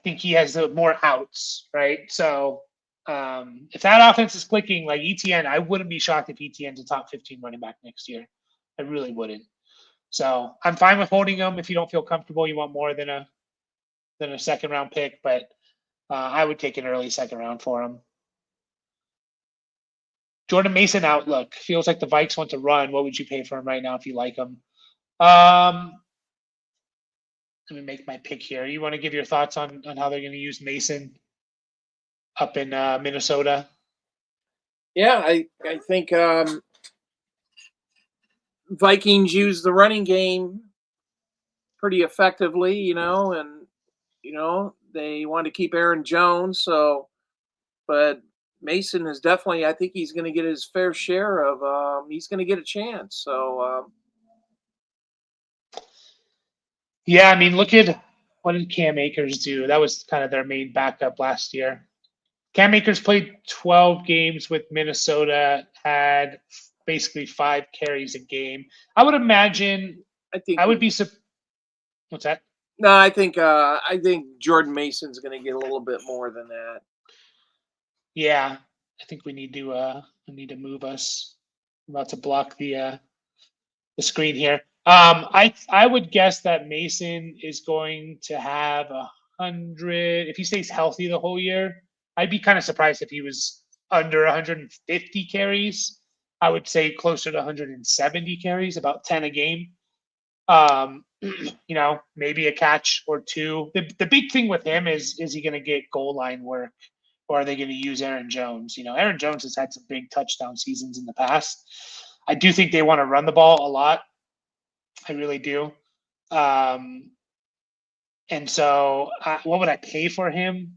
think he has more outs, right? So if that offense is clicking like ETN, I wouldn't be shocked if ETN's a top 15 running back next year. I really wouldn't. So I'm fine with holding him if you don't feel comfortable. You want more than a second round pick, but I would take an early second round for him. Jordan Mason outlook feels like the Vikes want to run. What would you pay for him right now if you like him? Let me make my pick here. You want to give your thoughts on how they're going to use Mason up in Minnesota? Yeah, I think Vikings use the running game pretty effectively, and they want to keep Aaron Jones. So, but Mason is definitely. I think he's going to get his fair share of. He's going to get a chance. So Yeah, I mean, look at what did Cam Akers do? That was kind of their main backup last year. Cam Akers played 12 games with Minnesota, had basically 5 carries a game. I would imagine. I Would be. What's that? No, I think Jordan Mason's going to get a little bit more than that. Yeah, I think we need to move us. I'm about to block the screen here. I would guess that Mason is going to have 100 if he stays healthy the whole year. I'd be kind of surprised if he was under 150 carries. I would say closer to 170 carries, about 10 a game. Maybe a catch or two. The big thing with him is he going to get goal line work, or are they going to use Aaron Jones? Aaron Jones has had some big touchdown seasons in the past. I do think they want to run the ball a lot. I really do. And so, what would I pay for him?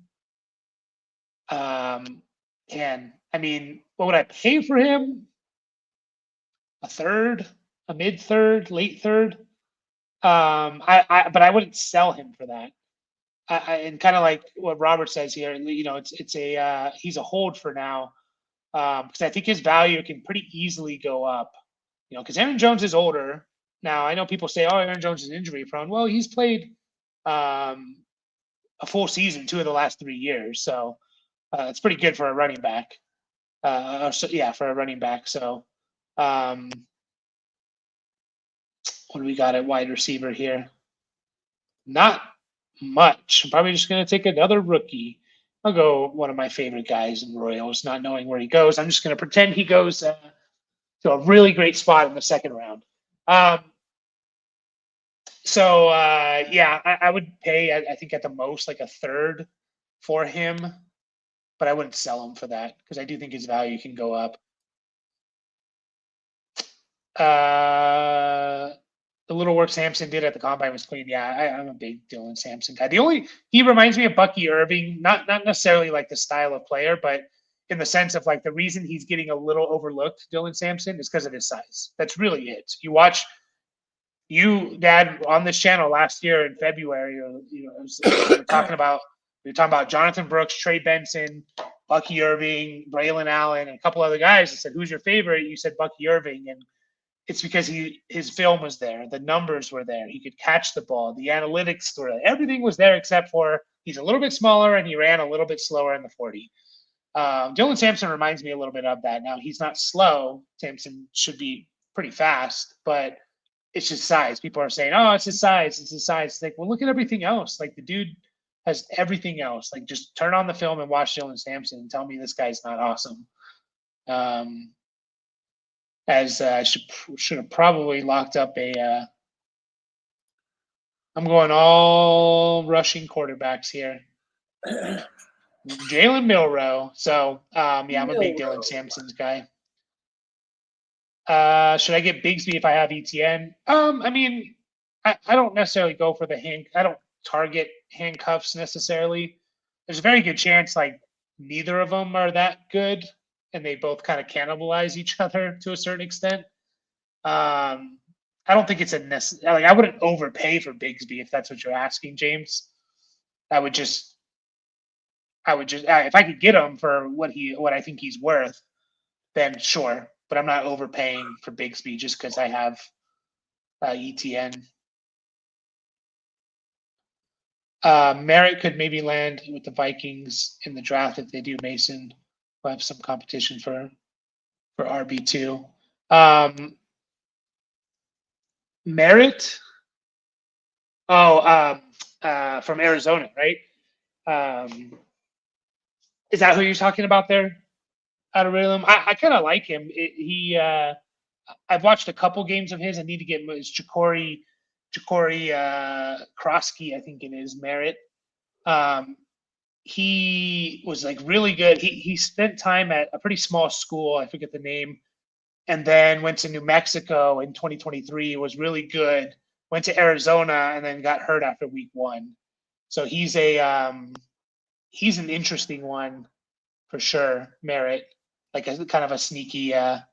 What would I pay for him? A third, a mid third, late third. But I wouldn't sell him for that. And kind of like what Robert says here, he's a hold for now, because I think his value can pretty easily go up. Because Aaron Jones is older now. I know people say, "Oh, Aaron Jones is injury prone." Well, he's played a full season 2 of the last 3 years, so it's pretty good for a running back. For a running back. So, what do we got at wide receiver here? Not much. I'm probably just going to take another rookie. I'll go one of my favorite guys in Royals, not knowing where he goes. I'm just going to pretend he goes to a really great spot in the second round. I would pay, I think, at the most like a third for him, but I wouldn't sell him for that because I do think his value can go up. The little work Sampson did at the combine was clean. Yeah, I'm a big Dylan Sampson guy. He reminds me of Bucky Irving, not necessarily like the style of player, but in the sense of like the reason he's getting a little overlooked, Dylan Sampson, is because of his size. That's really it. You watch Dad on this channel last year in February, we were talking about Jonathan Brooks, Trey Benson, Bucky Irving, Braylon Allen, and a couple other guys. I said, "Who's your favorite?" You said Bucky Irving, and it's because his film was there, the numbers were there, he could catch the ball, the analytics were there, everything was there except for he's a little bit smaller and he ran a little bit slower in the 40. Dylan Sampson reminds me a little bit of that. Now he's not slow. Sampson should be pretty fast, but it's just size. People are saying, "Oh, it's his size. It's his size." It's like, well, look at everything else. Like the dude has everything else. Like just turn on the film and watch Dylan Sampson and tell me this guy's not awesome. As I should have probably locked up a. I'm going all rushing quarterbacks here. Jalen Milroe. So I'm a big Dylan Sampson's guy. Should I get Bigsby if I have ETN? I don't necessarily go for I don't target handcuffs necessarily. There's a very good chance like neither of them are that good, and they both kind of cannibalize each other to a certain extent. I don't think it's a necessary. Like I wouldn't overpay for Bigsby if that's what you're asking, James. I would just if I could get him for what I think he's worth, then sure. But I'm not overpaying for Bigsby just because I have ETN. Merritt could maybe land with the Vikings in the draft if they do Mason. We'll have some competition for RB2. Merritt? From Arizona, right? Is that who you're talking about there? Out of Rhythm? I kind of like him. I've watched a couple games of his. I need to get his Ja'Cory Krosky, I think it is, Merritt. He was like really good. He spent time at a pretty small school. I forget the name. And then went to New Mexico in 2023, was really good. Went to Arizona and then got hurt after week 1. So he's an interesting one for sure. Merritt, like a kind of a sneaky. I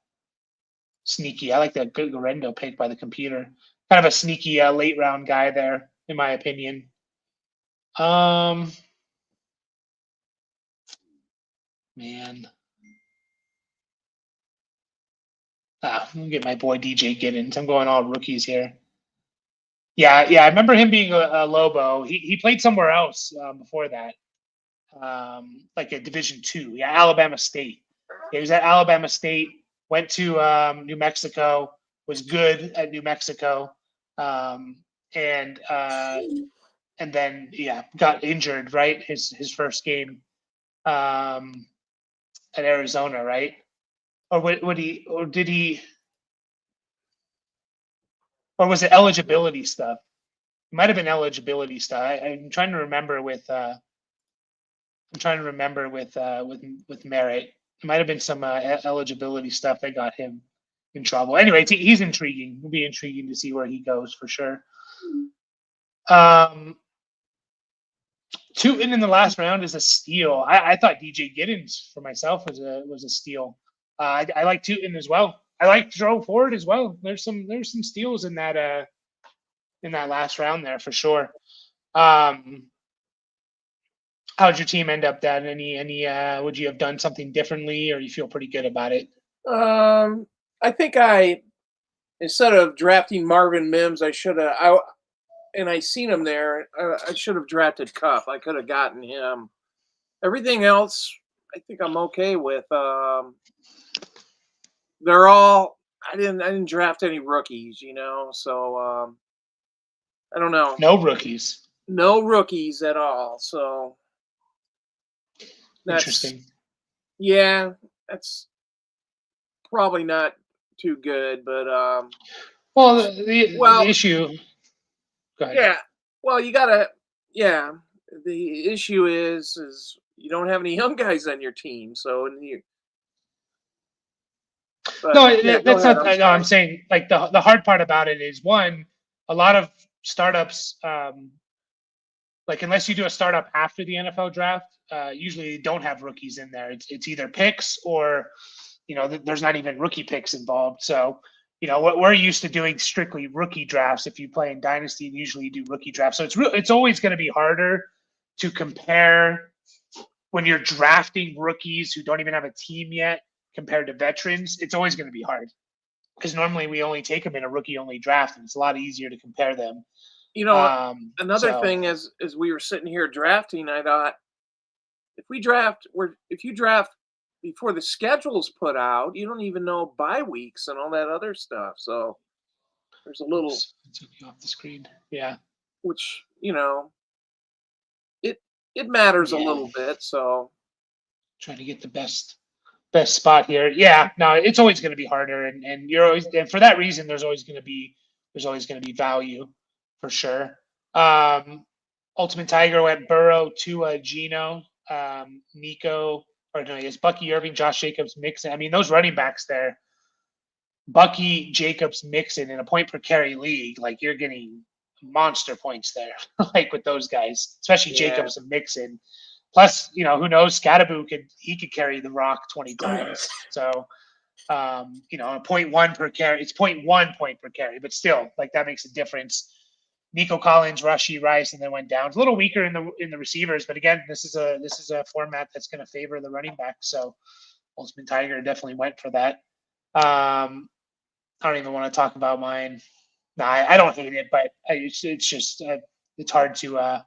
like that good Garendo pick by the computer. Kind of a sneaky late round guy there, in my opinion. Man. I'm gonna get my boy DJ Giddens. I'm going all rookies here. Yeah. I remember him being a Lobo. He played somewhere else before that, like a Division II. Yeah, Alabama State. Yeah, he was at Alabama State. Went to New Mexico. Was good at New Mexico, and then got injured. Right, his first game at Arizona. Right, or did he? Or was it eligibility stuff? It might have been eligibility stuff. I'm trying to remember with with Merritt. It might have been some eligibility stuff that got him in trouble. Anyway, he's intriguing. It'll be intriguing to see where he goes for sure. Tootin in the last round is a steal. I thought DJ Giddens for myself was a steal. I like Tootin as well. I like Joe Ford as well. There's some steals in that last round there for sure. How'd your team end up, Dad? Any would you have done something differently, or you feel pretty good about it? I think instead of drafting Marvin Mims, I should have. I seen him there. I should have drafted Cup. I could have gotten him. Everything else, I think I'm okay with. They're all. I didn't draft any rookies, so I don't know. No rookies. No rookies at all. So that's interesting. Yeah, that's probably not too good, but well, the issue. Go ahead. Yeah. Well, you gotta. Yeah. The issue is you don't have any young guys on your team, so that's not. No, I'm saying like the hard part about it is one, a lot of startups, like unless you do a startup after the NFL draft, usually don't have rookies in there. It's either picks or, there's not even rookie picks involved. So, what we're used to doing strictly rookie drafts. If you play in Dynasty, usually you do rookie drafts. So it's always going to be harder to compare when you're drafting rookies who don't even have a team yet compared to veterans. It's always going to be hard because normally we only take them in a rookie-only draft, and it's a lot easier to compare them. Another thing is we were sitting here drafting, I thought if you draft before the schedule's put out, you don't even know bye weeks and all that other stuff. So there's a little. It took you off the screen. Yeah. Which it matters a little bit. So trying to get the best spot here. Yeah. No, it's always going to be harder, and you're always, and for that reason, there's always going to be value for sure. Ultimate Tiger went Burrow, Tua, Geno, Nico. Or no, it's Bucky Irving, Josh Jacobs, Mixon. I mean, those running backs there, Bucky, Jacobs, Mixon in a point per carry league, like you're getting monster points there, like with those guys, especially Jacobs and Mixon. Plus, who knows? Scatterboo could carry the rock 20 times. So, 0.1 per carry. It's 0.1 point per carry, but still, like that makes a difference. Nico Collins, Rushy, Rice, and then went down. It's a little weaker in the receivers, but again, this is a format that's going to favor the running back. So, Ultimate Tiger definitely went for that. I don't even want to talk about mine. No, I don't hate it, but it's just it's hard to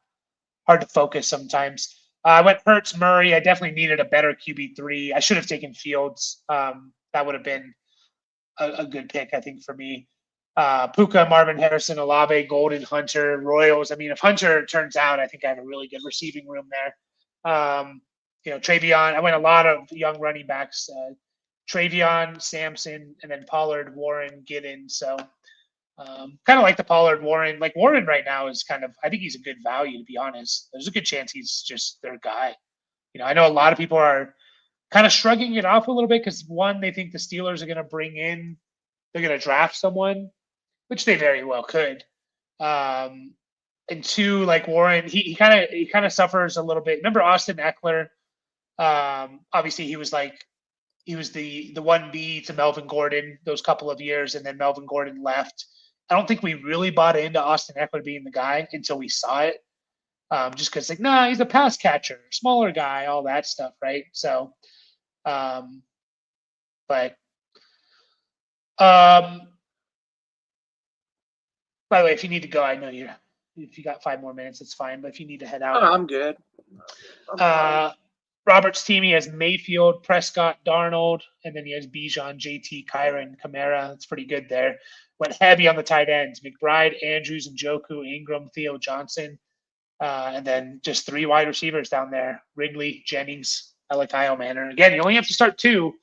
focus sometimes. I went Hurts, Murray. I definitely needed a better QB3. I should have taken Fields. That would have been a good pick, I think, for me. Puka, Marvin Harrison, Olave, Golden, Hunter, Royals. I mean, if Hunter turns out, I think I have a really good receiving room there. Travion. I went a lot of young running backs. Travion, Sampson, and then Pollard, Warren, Giddens. So kind of like the Pollard, Warren. Like Warren right now is I think he's a good value, to be honest. There's a good chance he's just their guy. I know a lot of people are kind of shrugging it off a little bit because one, they think the Steelers are going to they're going to draft someone, which they very well could. And two, like Warren, he kind of suffers a little bit. Remember Austin Eckler Obviously, he was the 1B to Melvin Gordon those couple of years, and then Melvin Gordon left. I don't think we really bought into Austin Eckler being the guy until we saw it. Just because, like, nah, he's a pass catcher, smaller guy, all that stuff, right? So, but by the way, if you need to go, I know if you got 5 more minutes, it's fine. But if you need to head out, I'm good. Robert's team, he has Mayfield, Prescott, Darnold, and then he has Bijan, JT, Kyron, Kamara. That's pretty good there. Went heavy on the tight ends: McBride, Andrews, Njoku, Ingram, Theo Johnson, and then just 3 wide receivers down there: Ridley, Jennings, Kyle Manor. Again, you only have to start 2,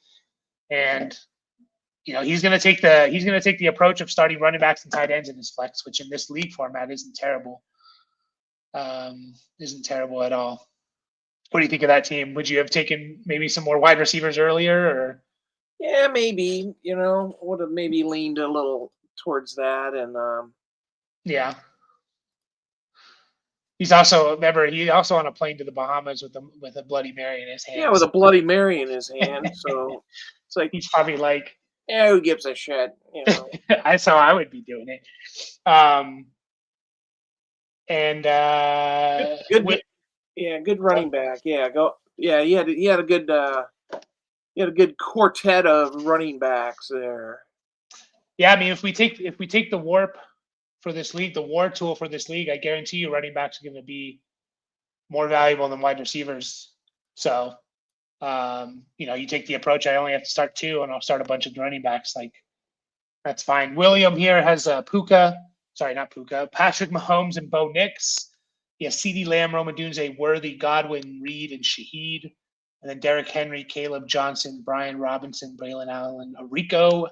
and he's going to take the approach of starting running backs and tight ends in his flex, which in this league format isn't terrible. Isn't terrible at all. What do you think of that team? Would you have taken maybe some more wide receivers earlier, or? Yeah, maybe. Would have maybe leaned a little towards that, and yeah. He's also on a plane to the Bahamas with a Bloody Mary in his hand. Yeah, with a Bloody Mary in his hand. So it's like he's probably like, yeah, who gives a shit? So I would be doing it. Good running back. Yeah, go. Yeah, he had a good quartet of running backs there. Yeah, I mean, if we take the warp for this league, the war tool for this league, I guarantee you running backs are going to be more valuable than wide receivers. So, you take the approach, I only have to start 2 and I'll start a bunch of running backs. Like, that's fine. William here has Patrick Mahomes and Bo Nix. He has CeeDee Lamb, Rome Odunze, Worthy, Godwin, Reed, and Shaheed. And then Derrick Henry, Caleb Johnson, Brian Robinson, Braylon Allen, Rico,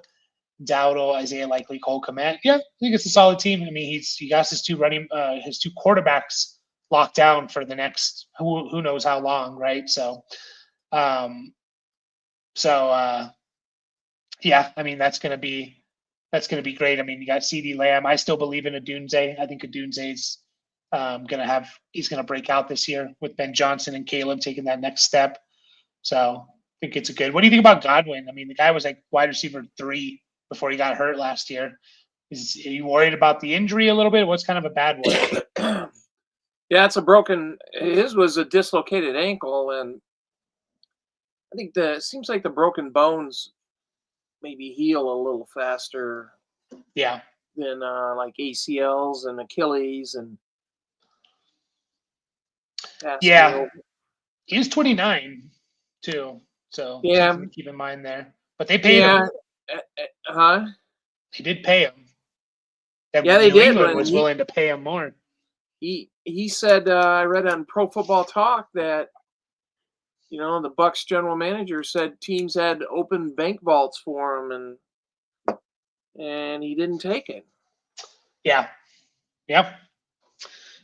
Dowdle, Isaiah Likely, Cole Kmet. Yeah, I think it's a solid team. I mean, he got his 2 quarterbacks locked down for the next who knows how long, right? So, yeah, I mean, that's gonna be great. I mean, you got CeeDee Lamb. I still believe in Odunze. I think Odunze's he's gonna break out this year with Ben Johnson and Caleb taking that next step. So I think it's a good. What do you think about Godwin? I mean, the guy was like wide receiver 3 before he got hurt last year. Are you worried about the injury a little bit? What's kind of a bad one? Yeah, his was a dislocated ankle, and I think it seems like the broken bones maybe heal a little faster. Yeah. Than like ACLs and Achilles and. Yeah. He's 29 too. So yeah, something to keep in mind there. But they paid him. Huh? They did pay him. They did. England was willing to pay him more. He said, I read on Pro Football Talk that the Bucs general manager said teams had open bank vaults for him, and he didn't take it. Yeah. Yep.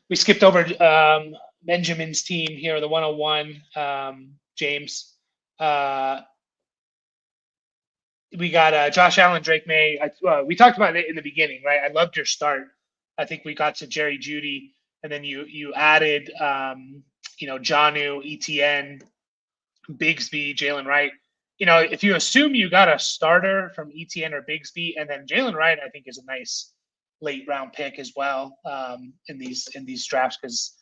We skipped over Benjamin's team here, the 101, James. We got Josh Allen, Drake May. We talked about it in the beginning, right? I loved your start. I think we got to Jerry Jeudy, and then you added, Jonnu, ETN, Bigsby, Jalen Wright. If you assume you got a starter from ETN or Bigsby, and then Jalen Wright, I think is a nice late round pick as well in these drafts, because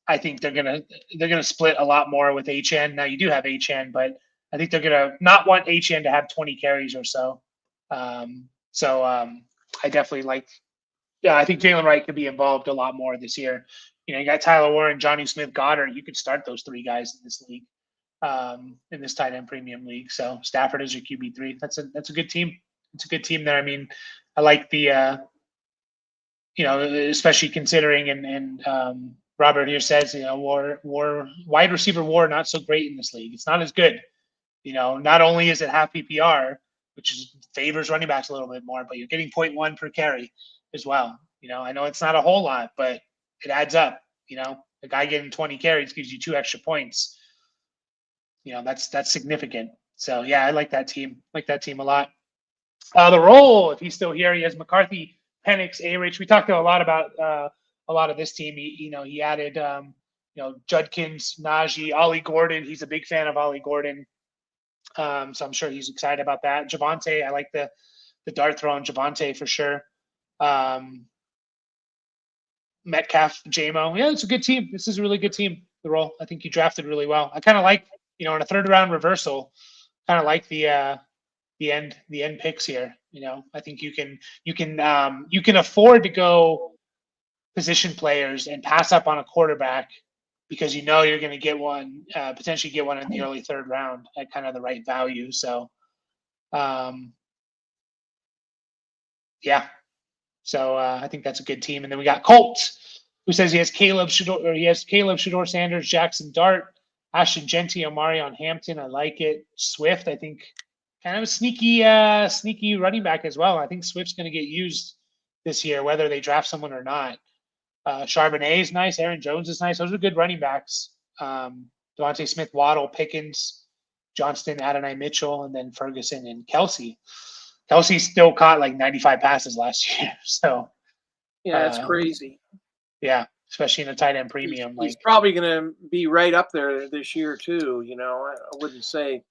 I think they're gonna split a lot more with HN. Now you do have HN, but I think they're gonna not want HN to have 20 carries or so. I definitely I think Jalen Wright could be involved a lot more this year. You got Tyler Warren, Johnny Smith, Goddard. You could start those 3 guys in this league, in this tight end premium league. So Stafford is your QB3. That's a good team. It's a good team there. I mean, I like the especially considering and Robert here says, war wide receiver war not so great in this league. It's not as good. Not only is it half PPR, which favors running backs a little bit more, but you're getting 0.1 per carry as well. I know it's not a whole lot, but it adds up. The guy getting 20 carries gives you 2 extra points. That's significant. So yeah, I like that team. Like that team a lot. The role, if he's still here, he has McCarthy, Penix, A-Rich. We talked a lot about a lot of this team. He added Judkins, Najee, Ollie Gordon. He's a big fan of Ollie Gordon. So I'm sure he's excited about that. Javonte, I like the dart throw on Javonte for sure. Metcalf, JMO. Yeah, it's a good team. This is a really good team, the role. I think you drafted really well. I kind of like, in a third round reversal, kind of like the end picks here. I think you can afford to go position players and pass up on a quarterback because you're going to get one, potentially get one in the early third round at kind of the right value. So, yeah. So I think that's a good team. And then we got Colt, who says he has Caleb Shador Sanders, Jackson Dart, Ashton Genty, Omarion Hampton. I like it. Swift, I think, kind of a sneaky running back as well. I think Swift's going to get used this year, whether they draft someone or not. Charbonnet is nice. Aaron Jones is nice. Those are good running backs. Devontae Smith, Waddle, Pickens, Johnston, Adonai Mitchell, and then Ferguson and Kelsey. Kelsey still caught like 95 passes last year. So, yeah, it's crazy. Yeah, especially in a tight end premium. He's probably going to be right up there this year too. I wouldn't say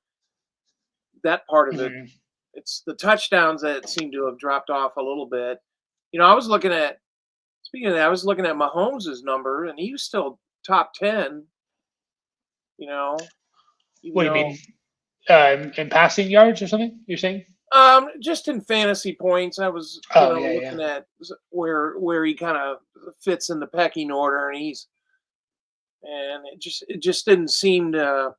that part of it. It's the touchdowns that seem to have dropped off a little bit. I was looking at Mahomes' number, and he was still top 10. What do you mean? In passing yards or something? You're saying? Just in fantasy points, I was looking at where he kind of fits in the pecking order, and it just didn't seem to.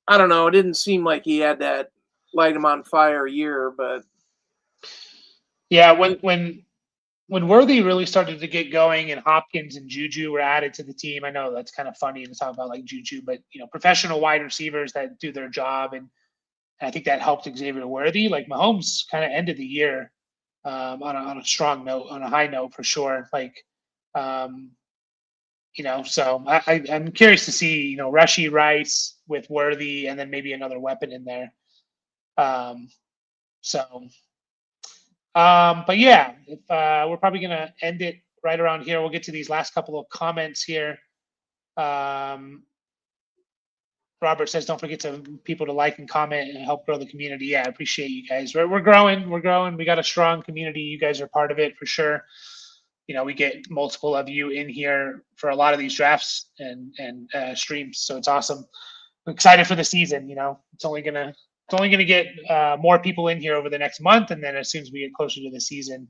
I don't know. It didn't seem like he had that light him on fire year, but yeah, when Worthy really started to get going and Hopkins and Juju were added to the team, I know that's kind of funny to talk about like Juju, but professional wide receivers that do their job, and I think that helped Xavier Worthy. Like Mahomes kind of ended the year on a strong note, on a high note for sure. So I'm curious to see, Rushy Rice with Worthy and then maybe another weapon in there. But yeah, if we're probably going to end it right around here. We'll get to these last couple of comments here. Robert says, don't forget people to like and comment and help grow the community. Yeah, I appreciate you guys. We're growing. We got a strong community. You guys are part of it for sure. We get multiple of you in here for a lot of these drafts and streams. So it's awesome. I'm excited for the season. It's only gonna get more people in here over the next month. And then as soon as we get closer to the season,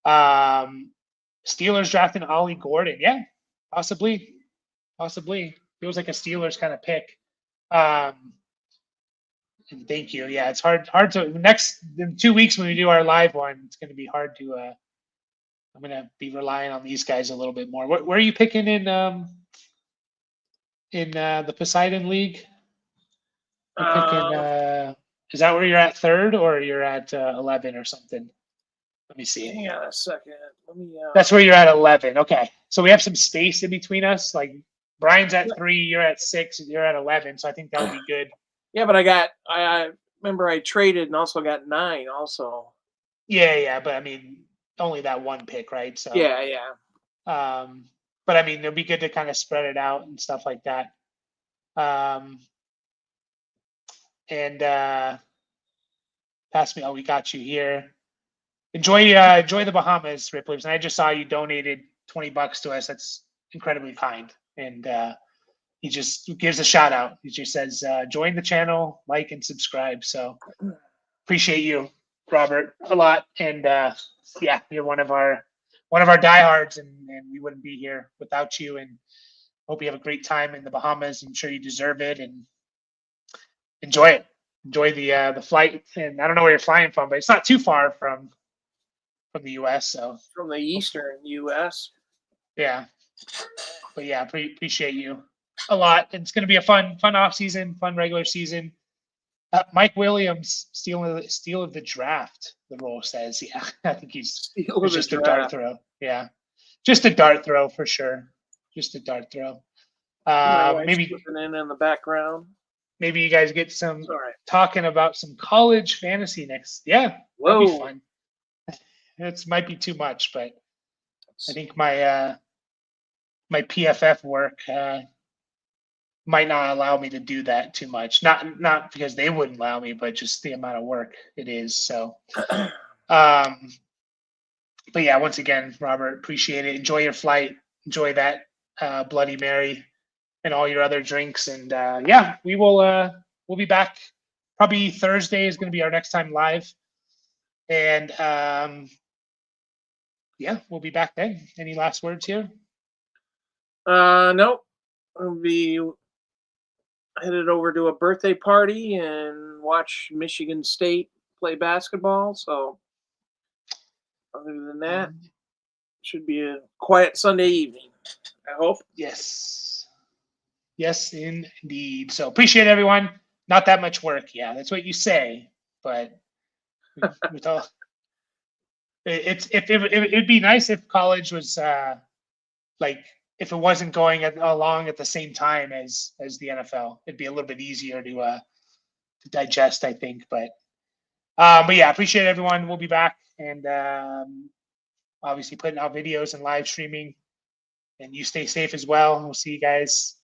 Steelers drafting Ollie Gordon. Yeah, possibly. Feels like a Steelers kind of pick. Thank you. Yeah, it's hard to in 2 weeks when we do our live one, it's going to be hard to, I'm going to be relying on these guys a little bit more. Where are you picking in the Poseidon League? Is that where you're at third or you're at 11 or something? Let me see. Hang on a second. That's where you're at 11. Okay. So we have some space in between us. Like Brian's at 3, you're at 6, you're at 11. So I think that would be good. Yeah, but I remember I traded and also got 9 also. Yeah. But I mean, only that one pick, right? So yeah. But I mean, it'll be good to kind of spread it out and stuff like that. And pass me. Oh, we got you here. Enjoy the Bahamas, Ripplers. And I just saw you donated $20 to us. That's incredibly kind. And he just gives a shout out. He just says, join the channel, like and subscribe. So appreciate you, Robert, a lot. And yeah, you're one of our diehards, and we wouldn't be here without you. And hope you have a great time in the Bahamas. I'm sure you deserve it, and enjoy it. Enjoy the flight. And I don't know where you're flying from, but it's not too far from the U.S. So from the eastern U.S. Yeah, but yeah, appreciate you a lot. And it's going to be a fun off season, fun regular season. Mike Williams, steal of the draft. The role says, yeah, I think he's just a dart throw. Yeah, just a dart throw for sure. Just a dart throw. Maybe in the background. Maybe you guys get some talking about some college fantasy next. Yeah, that'd be fun. It might be too much, but I think my my PFF work might not allow me to do that too much. Not because they wouldn't allow me, but just the amount of work it is. So, but yeah, once again, Robert, appreciate it. Enjoy your flight. Enjoy that Bloody Mary and all your other drinks. And yeah, we'll be back. Probably Thursday is going to be our next time live. And yeah, we'll be back then. Any last words here? Nope. I'll be headed over to a birthday party and watch Michigan State play basketball. So other than that, should be a quiet Sunday evening, I hope. Yes. Yes, indeed. So appreciate everyone. Not that much work. Yeah, that's what you say. But with all, it'd be nice if college was like if it wasn't going along at the same time as the NFL. It'd be a little bit easier to digest, I think. But yeah, appreciate everyone. We'll be back and obviously putting out videos and live streaming. And you stay safe as well. We'll see you guys